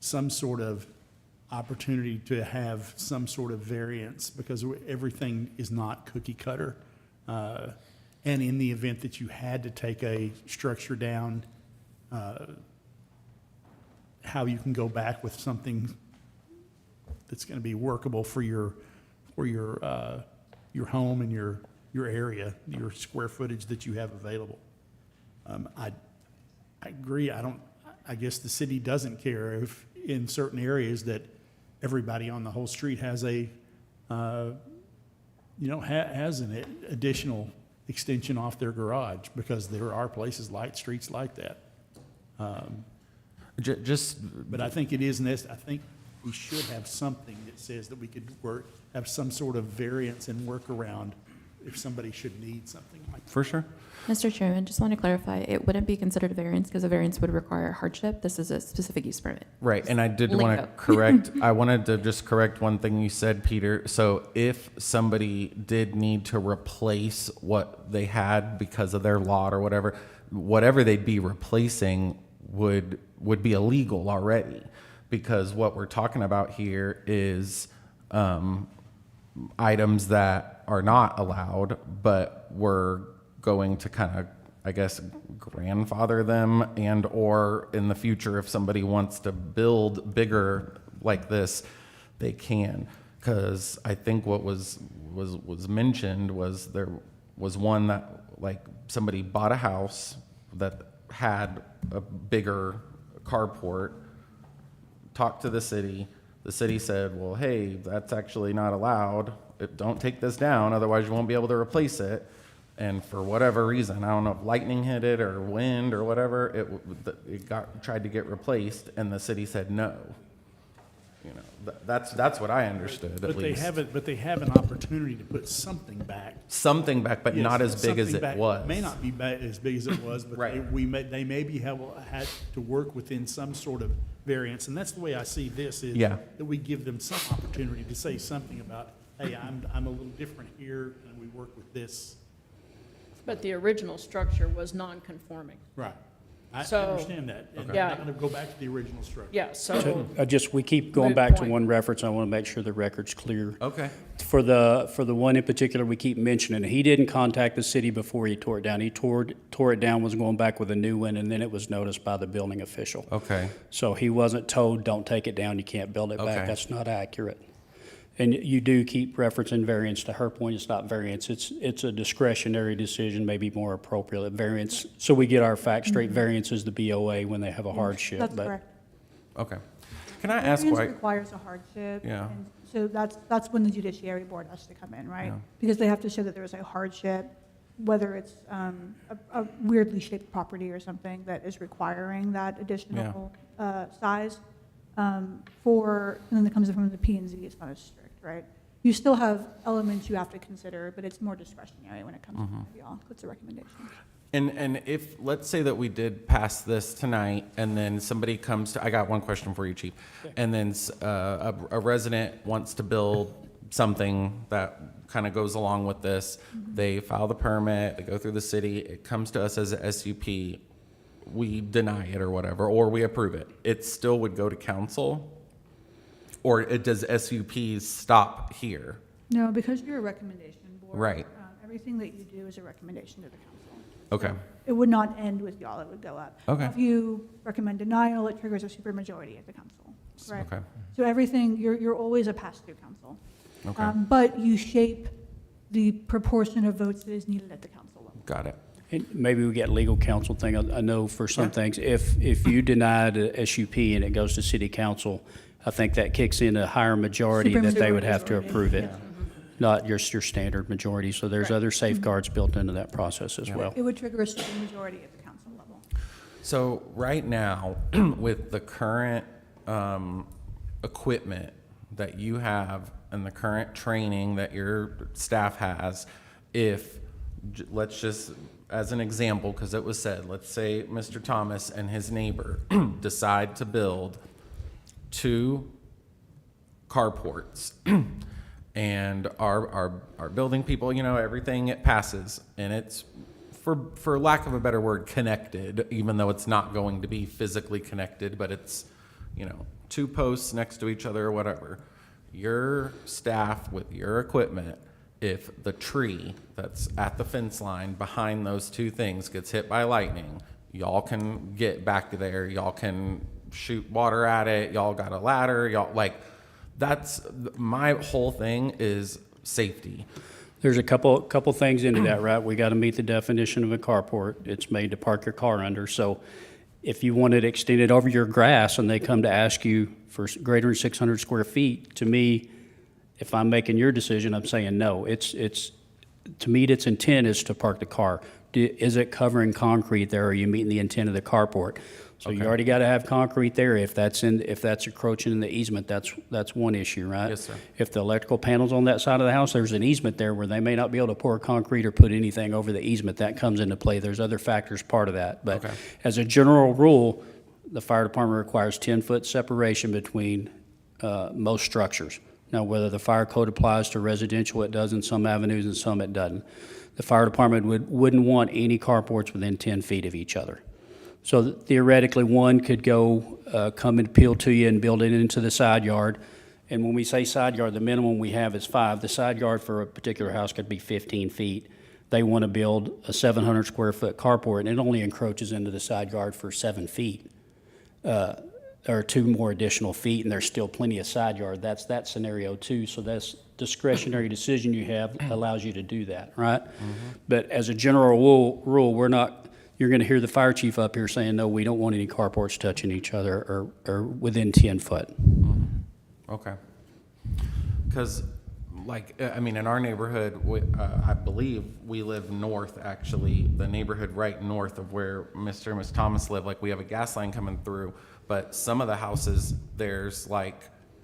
some sort of opportunity to have some sort of variance, because everything is not cookie cutter. And in the event that you had to take a structure down, how you can go back with something that's going to be workable for your home and your area, your square footage that you have available. I agree. I guess the city doesn't care if in certain areas that everybody on the whole street has has an additional extension off their garage, because there are places like streets like that. But I think it is I think we should have something that says that we could have some sort of variance and workaround if somebody should need something like that. For sure. Mr. Chairman, just want to clarify, it wouldn't be considered a variance because a variance would require hardship. This is a specific use permit. Right, and I did want to Lingo. correct, I wanted to just correct one thing you said, Peter. So if somebody did need to replace what they had because of their lot or whatever they'd be replacing would be illegal already, because what we're talking about here is items that are not allowed, but we're going to kind of, I guess, grandfather them, and or in the future, if somebody wants to build bigger like this, they can. Because I think what was mentioned was there was one that, like, somebody bought a house that had a bigger carport, talked to the city. The city said, well, hey, that's actually not allowed. Don't take this down, otherwise you won't be able to replace it. And for whatever reason, I don't know if lightning hit it or wind or whatever, tried to get replaced, and the city said no. You know, that's what I understood, at But they least. have an opportunity to put something back. Something back, but Yes, not as big as something it back. was. May not be as big as it was, but Right. they maybe had to work within some sort of variance. And that's the way I see this, is Yeah. that we give them some opportunity to say something about, hey, I'm a little different here, and we work with this. But the original structure was non-conforming. Right. I So- understand that. And Yeah. I'm not going to go back to the original structure. Yeah, so, We keep going Moot back to point. one reference. I want to make sure the record's clear. Okay, For the one in particular, we keep mentioning, he didn't contact the city before he tore it down. He tore it down, was going back with a new one, and then it was noticed by the building official. okay, So he wasn't told, don't take it down, you can't build it Okay. back. That's not accurate. And you do keep referencing variance. To her point, it's not variance. It's a discretionary decision, maybe more appropriate variance. So we get our facts straight. Variance is the BOA when they have a hardship. That's but- correct. okay. Can I ask Variance why? requires a hardship. Yeah. and So that's when the judiciary board has to come in, right? Yeah. Because they have to show that there is a hardship, whether it's a weirdly shaped property or something that is requiring that additional size. And then it comes from the P and Z, it's not as strict, right? You still have elements you have to consider, but it's more discretionary when it comes to y'all. That's a recommendation. And if, let's say that we did pass this tonight, and then somebody comes to, I got one question for you, Chief. And then a resident wants to build something that kind of goes along with this. They file the permit, they go through the city, it comes to us as a SUP, we deny it or whatever, or we approve it. It still would go to council? Or does SUPs stop here? No, because you're a recommendation board. Right. Everything that you do is a recommendation to the council. Okay, It would not end with y'all, it would go up. Okay. If you recommend denial, it triggers a supermajority at the council, right? okay, So everything, you're always a pass-through council. okay, But you shape the proportion of votes that is needed at the council level. got it. And maybe we get legal counsel thing. I know for some things, if you denied a SUP and it goes to city council, I think that kicks in a higher majority that they would have to Supermajority. approve it, not your standard majority. So there's Right. other safeguards built into that process as well. It would trigger a supermajority at the council level. So right now, with the current equipment that you have and the current training that your staff has, let's just, as an example, because it was said, let's say Mr. Thomas and his neighbor decide to build 2 carports. And our building people, you know, everything, it passes, and it's, for lack of a better word, connected, even though it's not going to be physically connected, but it's, you know, 2 posts next to each other or whatever. Your staff with your equipment, if the tree that's at the fence line behind those 2 things gets hit by lightning, y'all can get back there, y'all can shoot water at it, y'all got a ladder, y'all, like, that's, my whole thing is safety. There's a couple things into that, right? We got to meet the definition of a carport. It's made to park your car under. So if you want it extended over your grass and they come to ask you for greater than 600 square feet, to me, if I'm making your decision, I'm saying no. It's to meet its intent is to park the car. Is it covering concrete there? Are you meeting the intent of the carport? So you already got to have concrete there. If that's encroaching in the easement, that's one issue, right? Yes, sir. If the electrical panel's on that side of the house, there's an easement there where they may not be able to pour concrete or put anything over the easement. That comes into play. There's other factors part of that. But Okay. as a general rule, the fire department requires 10-foot separation between most structures. Now, whether the fire code applies to residential, it does in some avenues and some it doesn't. The fire department wouldn't want any carports within 10 feet of each other. So theoretically, one could come and appeal to you and build it into the side yard. And when we say side yard, the minimum we have is 5. The side yard for a particular house could be 15 feet. They want to build a 700 square foot carport, and it only encroaches into the side yard for 7 feet. Or 2 more additional feet, and there's still plenty of side yard. That's that scenario too. So that's discretionary decision you have allows you to do that, right? But as a general rule, we're not. You're going to hear the fire chief up here saying, no, we don't want any carports touching each other or within 10 foot. Okay. Because like, I mean, in our neighborhood, I believe we live north, actually, the neighborhood right north of where Mr. and Ms. Thomas live, like, we have a gas line coming through, but some of the houses, there's like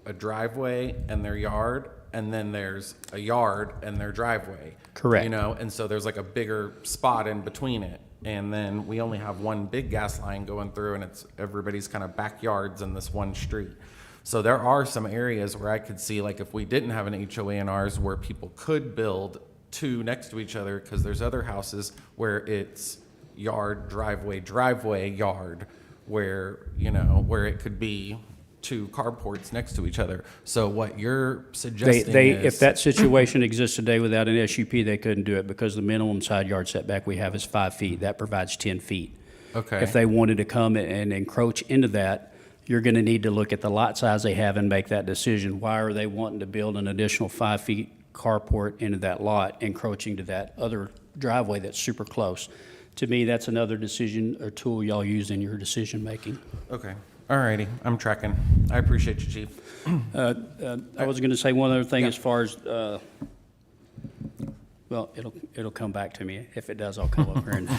a driveway and their yard, and then there's a yard and their driveway. Correct. You know, and so there's like a bigger spot in between it. And then we only have one big gas line going through, and it's everybody's kind of backyards in this one street. So there are some areas where I could see, like, if we didn't have an HOA in ours, where people could build two next to each other, because there's other houses where it's yard, driveway, yard, where, you know, where it could be two carports next to each other. So what you're suggesting is... If that situation exists today without an SUP, they couldn't do it because the minimum side yard setback we have is 5 feet. That provides 10 feet. Okay. If they wanted to come and encroach into that, you're going to need to look at the lot size they have and make that decision. Why are they wanting to build an additional 5 feet carport into that lot, encroaching to that other driveway that's super close? To me, that's another decision or tool y'all use in your decision-making. Okay. All righty. I'm tracking. I appreciate you, Chief. I was going to say one other thing as far as, well, it'll come back to me. If it does, I'll come up here and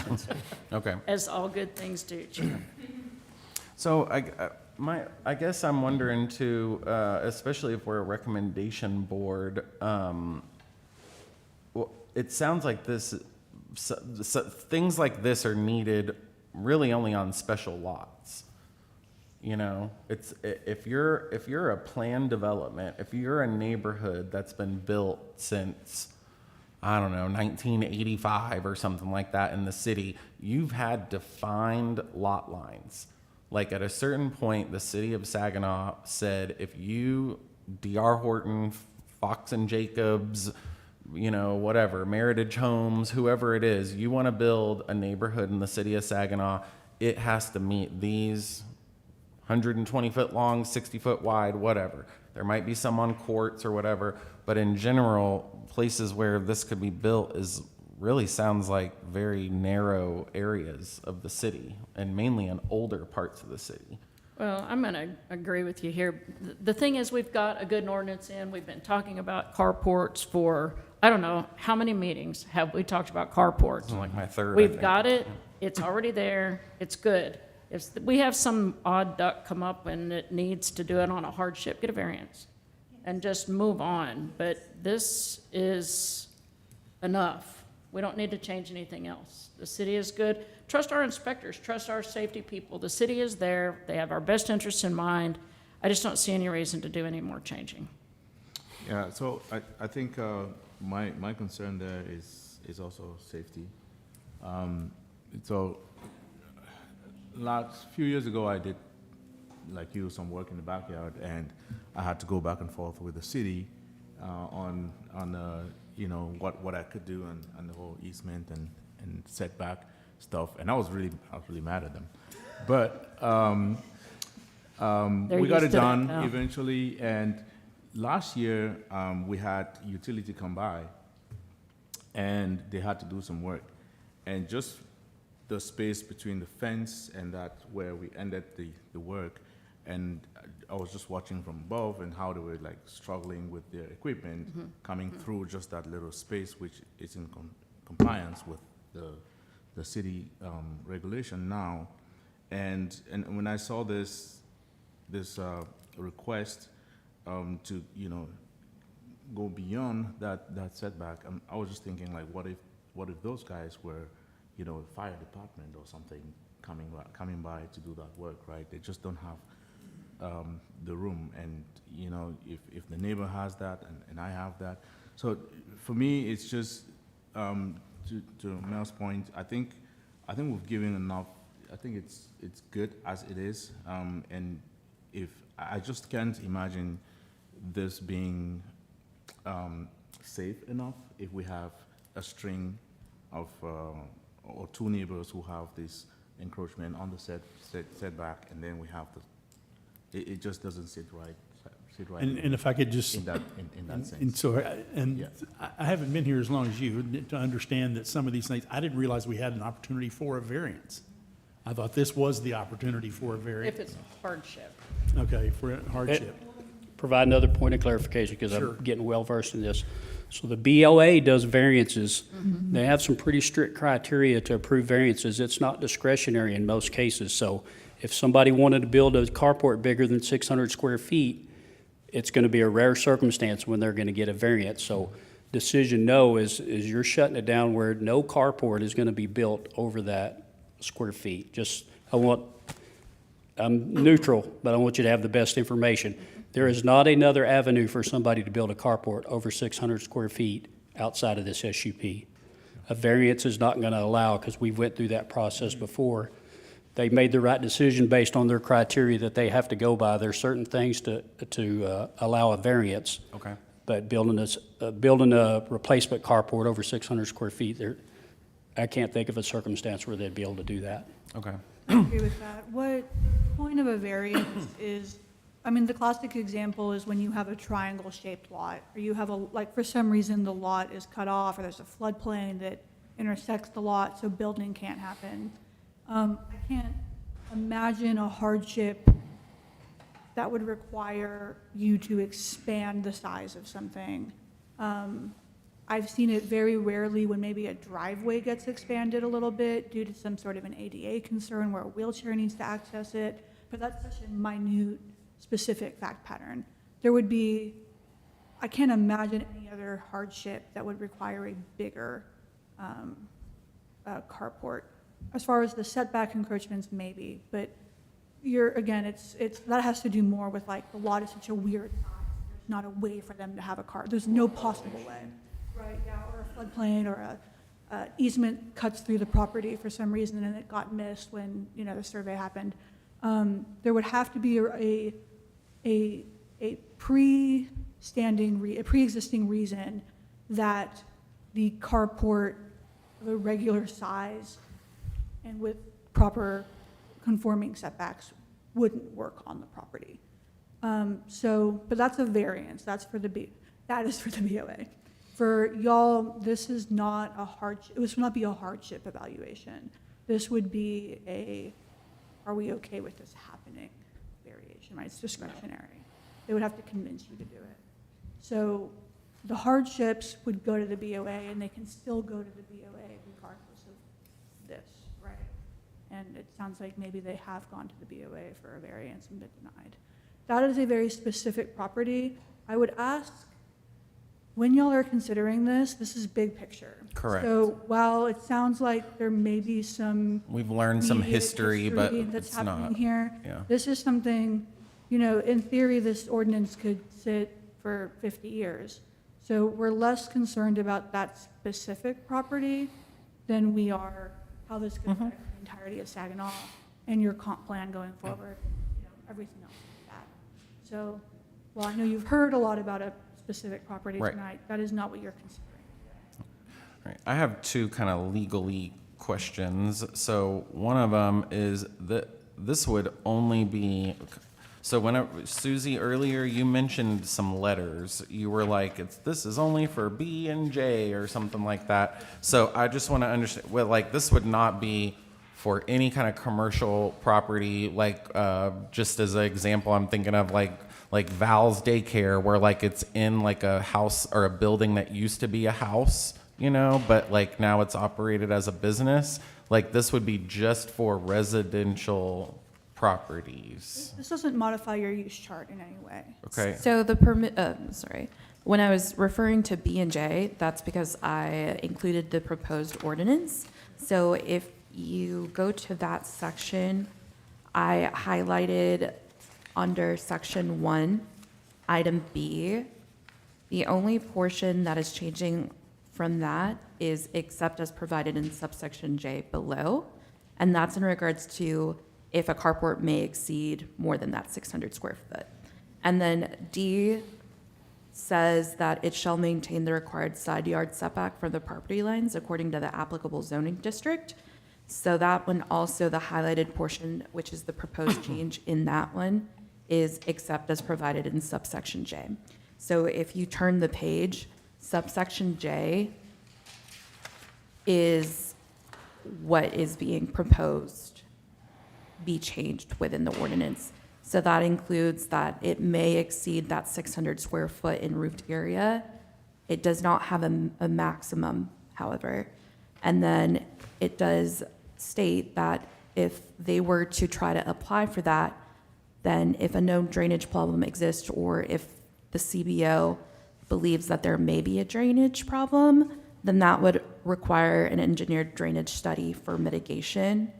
Okay. As all good things do, Chief. So I guess I'm wondering too, especially if we're a recommendation board, well, it sounds like things like this are needed really only on special lots. You know, it's, if you're a planned development, if you're a neighborhood that's been built since, I don't know, 1985 or something like that in the city, you've had defined lot lines. Like, at a certain point, the city of Saginaw said, if you, D.R. Horton, Fox and Jacobs, you know, whatever, Meritage Homes, whoever it is, you want to build a neighborhood in the city of Saginaw, it has to meet these 120 foot long, 60 foot wide, whatever. There might be some on courts or whatever, but in general, places where this could be built really sounds like very narrow areas of the city, and mainly in older parts of the city. Well, I'm going to agree with you here. The thing is, we've got a good ordinance in. We've been talking about carports for, I don't know, how many meetings have we talked about carports? This is like my third, I We've think. got it. It's already there. It's good. If we have some odd duck come up and it needs to do it on a hardship, get a variance and just move on. But this is enough. We don't need to change anything else. The city is good. Trust our inspectors, trust our safety people. The city is there. They have our best interests in mind. I just don't see any reason to do any more changing. Yeah, so I think my concern there is also safety. So few years ago, I did, like you, some work in the backyard, and I had to go back and forth with the city on you know, what I could do and the whole easement and setback stuff, and I was really mad at them. But we got it done eventually, and last year we had utility come by, and they had to do some work, and just the space between the fence and that where we ended the work, and I was just watching from above and how they were like struggling with their equipment coming through just that little space, which is in compliance with the city regulation now. And when I saw this request to, you know, go beyond that setback, I was just thinking, like, what if those guys were, you know, fire department or something coming by to do that work, right? They just don't have the room, and you know, if the neighbor has that and I have that, so for me, it's just to Mel's point. I think we've given enough. I think it's good as it is, and if I just can't imagine this being safe enough if we have a string of or two neighbors who have this encroachment on the setback, and then we have it just doesn't sit right. And if I could just. In that sense. And so, Yeah. I haven't been here as long as you to understand that some of these things, I didn't realize we had an opportunity for a variance. I thought this was the opportunity for a variance. If it's a hardship. Okay, for a hardship. provide another point of clarification because Sure. I'm getting well versed in this. So the BOA does variances. They have some pretty strict criteria to approve variances. It's not discretionary in most cases. So if somebody wanted to build a carport bigger than 600 square feet, it's going to be a rare circumstance when they're going to get a variance. So decision no is you're shutting it down where no carport is going to be built over that square feet. I'm neutral, but I want you to have the best information. There is not another avenue for somebody to build a carport over 600 square feet outside of this SUP. A variance is not going to allow, because we went through that process before. They made the right decision based on their criteria that they have to go by. There's certain things to allow a variance. Okay. But building a replacement carport over 600 square feet, I can't think of a circumstance where they'd be able to do that. Okay. I agree with that. What point of a variance is, I mean, the classic example is when you have a triangle-shaped lot, or you have like, for some reason, the lot is cut off, or there's a floodplain that intersects the lot, so building can't happen. I can't imagine a hardship that would require you to expand the size of something. I've seen it very rarely when maybe a driveway gets expanded a little bit due to some sort of an ADA concern where a wheelchair needs to access it, but that's such a minute, specific fact pattern. I can't imagine any other hardship that would require a bigger carport. As far as the setback encroachments, maybe, but that has to do more with like, the lot is such a weird size. There's not a way for them to have a car. There's no possible way. Right, yeah, or a floodplain or a easement cuts through the property for some reason and it got missed when, the survey happened. There would have to be a pre-existing reason that the carport of a regular size and with proper conforming setbacks wouldn't work on the property. But that's a variance, that is for the BOA. For y'all, this is not a hardship, it would not be a hardship evaluation. This would be are we okay with this happening variation, right? It's discretionary. They would have to convince you to do it. So the hardships would go to the BOA and they can still go to the BOA regardless of this, right? And it sounds like maybe they have gone to the BOA for a variance and been denied. That is a very specific property. I would ask, when y'all are considering this is big picture. Correct. So while it sounds like there may be some We've learned some immediate history, but that's it's happening not. here, Yeah. this is something, in theory, this ordinance could sit for 50 years. So we're less concerned about that specific property than we are how this could affect the entirety of Saginaw and your comp plan going forward, everything else like that. So, while I know you've heard a lot about a specific property Right. tonight, that is not what you're considering. Right. I have two kind of legally questions. So one of them is that this would only be, so whenever, Susie, earlier you mentioned some letters. You were like, this is only for B and J or something like that. So I just want to understand, this would not be for any kind of commercial property, just as an example, I'm thinking of like Val's Daycare, where it's in a house or a building that used to be a house, but now it's operated as a business. This would be just for residential properties. This doesn't modify your use chart in any way. Okay. So when I was referring to B and J, that's because I included the proposed ordinance. So if you go to that section, I highlighted under section 1, item B, the only portion that is changing from that is except as provided in subsection J below. And that's in regards to if a carport may exceed more than that 600 square foot. And then D says that it shall maintain the required side yard setback from the property lines according to the applicable zoning district. So that one also, the highlighted portion, which is the proposed change in that one, is except as provided in subsection J. So if you turn the page, subsection J is what is being proposed be changed within the ordinance. So that includes that it may exceed that 600 square foot in roofed area. It does not have a maximum, however. And then it does state that if they were to try to apply for that, then if a known drainage problem exists, or if the CBO believes that there may be a drainage problem, then that would require an engineered drainage study for mitigation,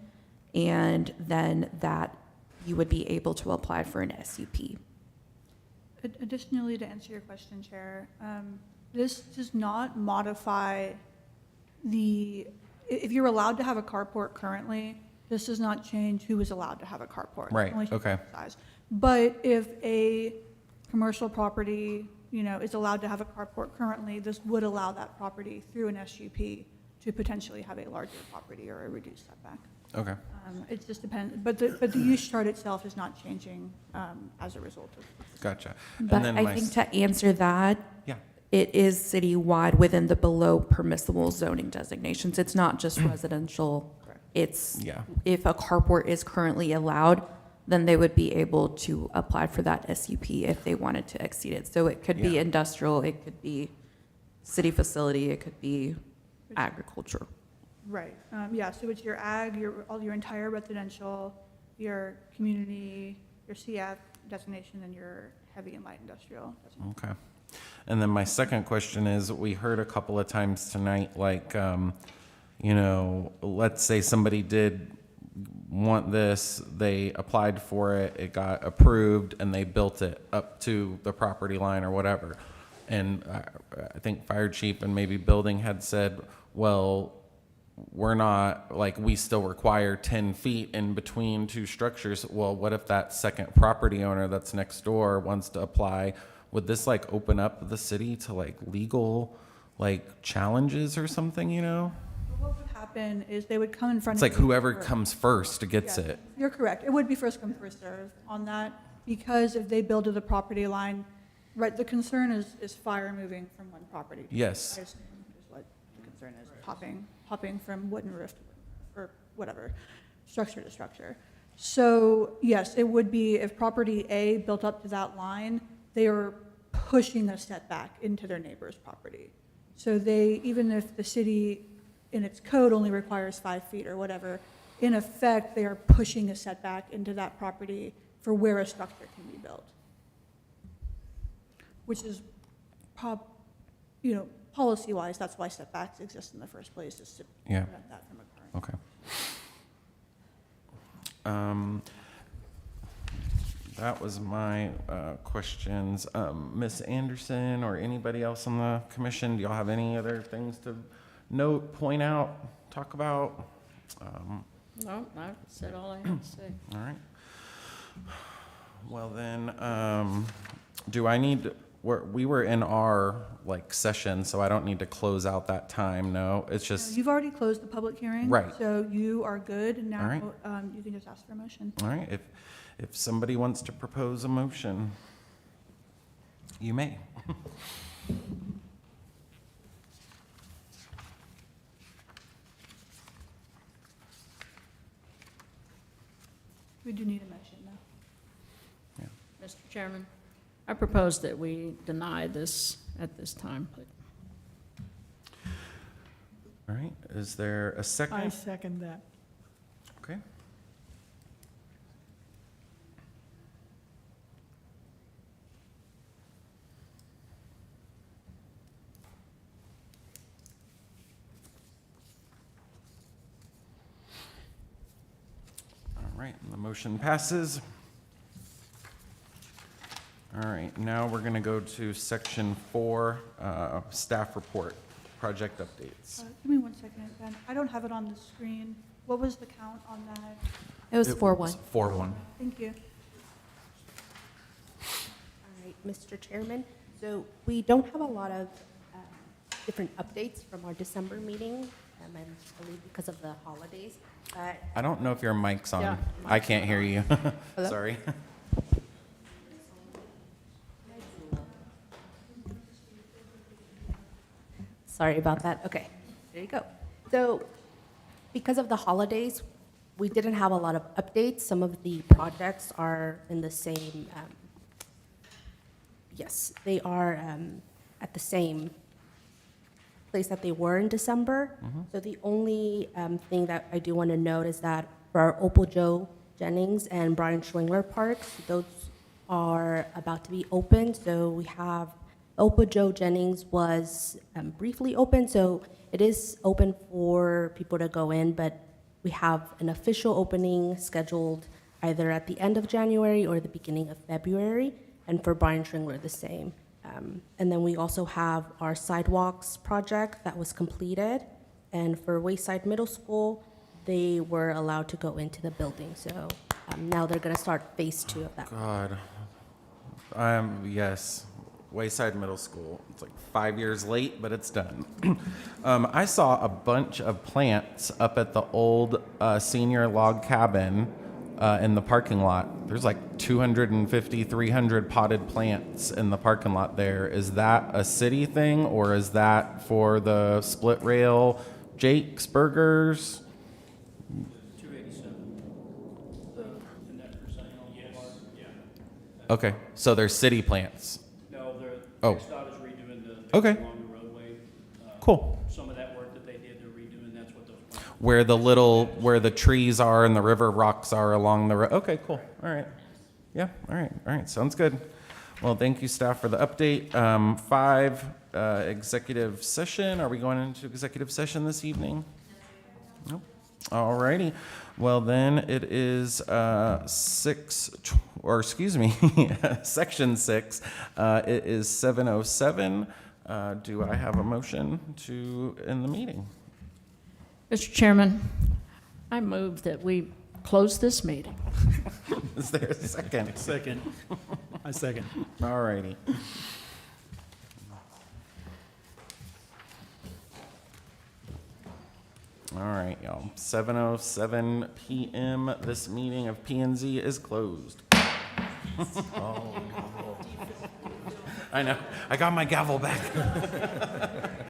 and then that you would be able to apply for an SUP. Additionally, to answer your question, Chair, this does not modify if you're allowed to have a carport currently, this does not change who is allowed to have a carport. It Right, only changes okay. the size. But if a commercial property, is allowed to have a carport currently, this would allow that property through an SUP to potentially have a larger property or a reduced setback. Okay. It just depends, but the use chart itself is not changing as a result of. Gotcha. And But then I my think s- to answer that, Yeah. it is citywide within the below permissible zoning designations. It's not just residential. It's, Yeah. if a carport is currently allowed, then they would be able to apply for that SUP if they wanted to exceed it. So it could be Yeah. industrial, it could be city facility, it could be agriculture. Right, yeah, so it's your ag, all your entire residential, your community, your CF designation, and your heavy and light industrial designation. Okay. And then my second question is, we heard a couple of times tonight, like, let's say somebody did want this, they applied for it, it got approved, and they built it up to the property line or whatever. And I think fire chief and maybe building had said, well, we're not, like, we still require 10 feet in between two structures. Well, what if that second property owner that's next door wants to apply? Would this like open up the city to like legal, like, challenges or something, What would happen is they would come in front It's of. like whoever comes first gets Yeah, it. You're correct, it would be first come, first served on that, because if they build to the property line, right, the concern is fire moving from one property. to Yes. I assume is what the concern is, popping from wooden roof or whatever, structure to structure. So, yes, it would be, if property A built up to that line, they are pushing the setback into their neighbor's property. So they, even if the city in its code only requires 5 feet or whatever, in effect, they are pushing a setback into that property for where a structure can be built. Which is policy-wise, that's why setbacks exist in the first place, is to Yeah. prevent that from occurring. Okay. That was my questions. Ms. Anderson or anybody else on the commission, do y'all have any other things to note, point out, talk about? No, I said all I had to say. All right. Well then, do I need, we were in our like session, so I don't need to close out that time, no? It's just, You've already closed the public hearing. Right. So you are good, and All now right. you can just ask for a motion. all right, if somebody wants to propose a motion, you may. We do need a motion, though. Mr. Chairman, I propose that we deny this at this time, but All right, is there a second? second that. Okay. All right, and the motion passes. All right, now we're going to go to section 4, staff report, project updates. Give me 1 second, Ben. I don't have it on the screen. What was the count on that? It was 4-1. 4-1. Thank you. All right, Mr. Chairman, so we don't have a lot of different updates from our December meeting, I believe because of the holidays, but I don't know if your mic's on. Yeah. I can't hear you. Hello? Sorry. sorry about that. Okay, there you go. So because of the holidays, we didn't have a lot of updates. Some of the projects are in the same, yes, they are at the same place that they were in December. So the only thing that I do want to note is that for our Opal Joe Jennings and Brian Schwingler parks, those are about to be opened. So we have Opal Joe Jennings was briefly open, so it is open for people to go in, but we have an official opening scheduled either at the end of January or the beginning of February, and for Brian Schwingler, the same. And then we also have our sidewalks project that was completed, and for Wayside Middle School, they were allowed to go into the building, so now they're gonna start phase 2 of that. God. Yes, Wayside Middle School. It's like 5 years late, but it's done. I saw a bunch of plants up at the old senior log cabin in the parking lot. There's like 250, 300 potted plants in the parking lot there. Is that a city thing, or is that for the split rail Jake's Burgers? 287. In that percent, yes. Yeah. Okay, so they're city plants. No, Oh. TxDOT is redoing the, Okay. along the roadway. Cool. Some of that work that they did, they're redoing, that's what those plants. Where the trees are and the river rocks are along the road. Okay, cool. All right. Yeah, all right. Sounds good. Well, thank you, staff, for the update. 5, executive session. Are we going into executive session this evening? Nope. All righty. Well, then it is section 6. It is 7:07. Do I have a motion to end the meeting? Mr. Chairman, I move that we close this meeting. Is there a second? Second. I second. All righty. All right, y'all. 7:07 p.m. This meeting of P&Z is closed. I know. I got my gavel back.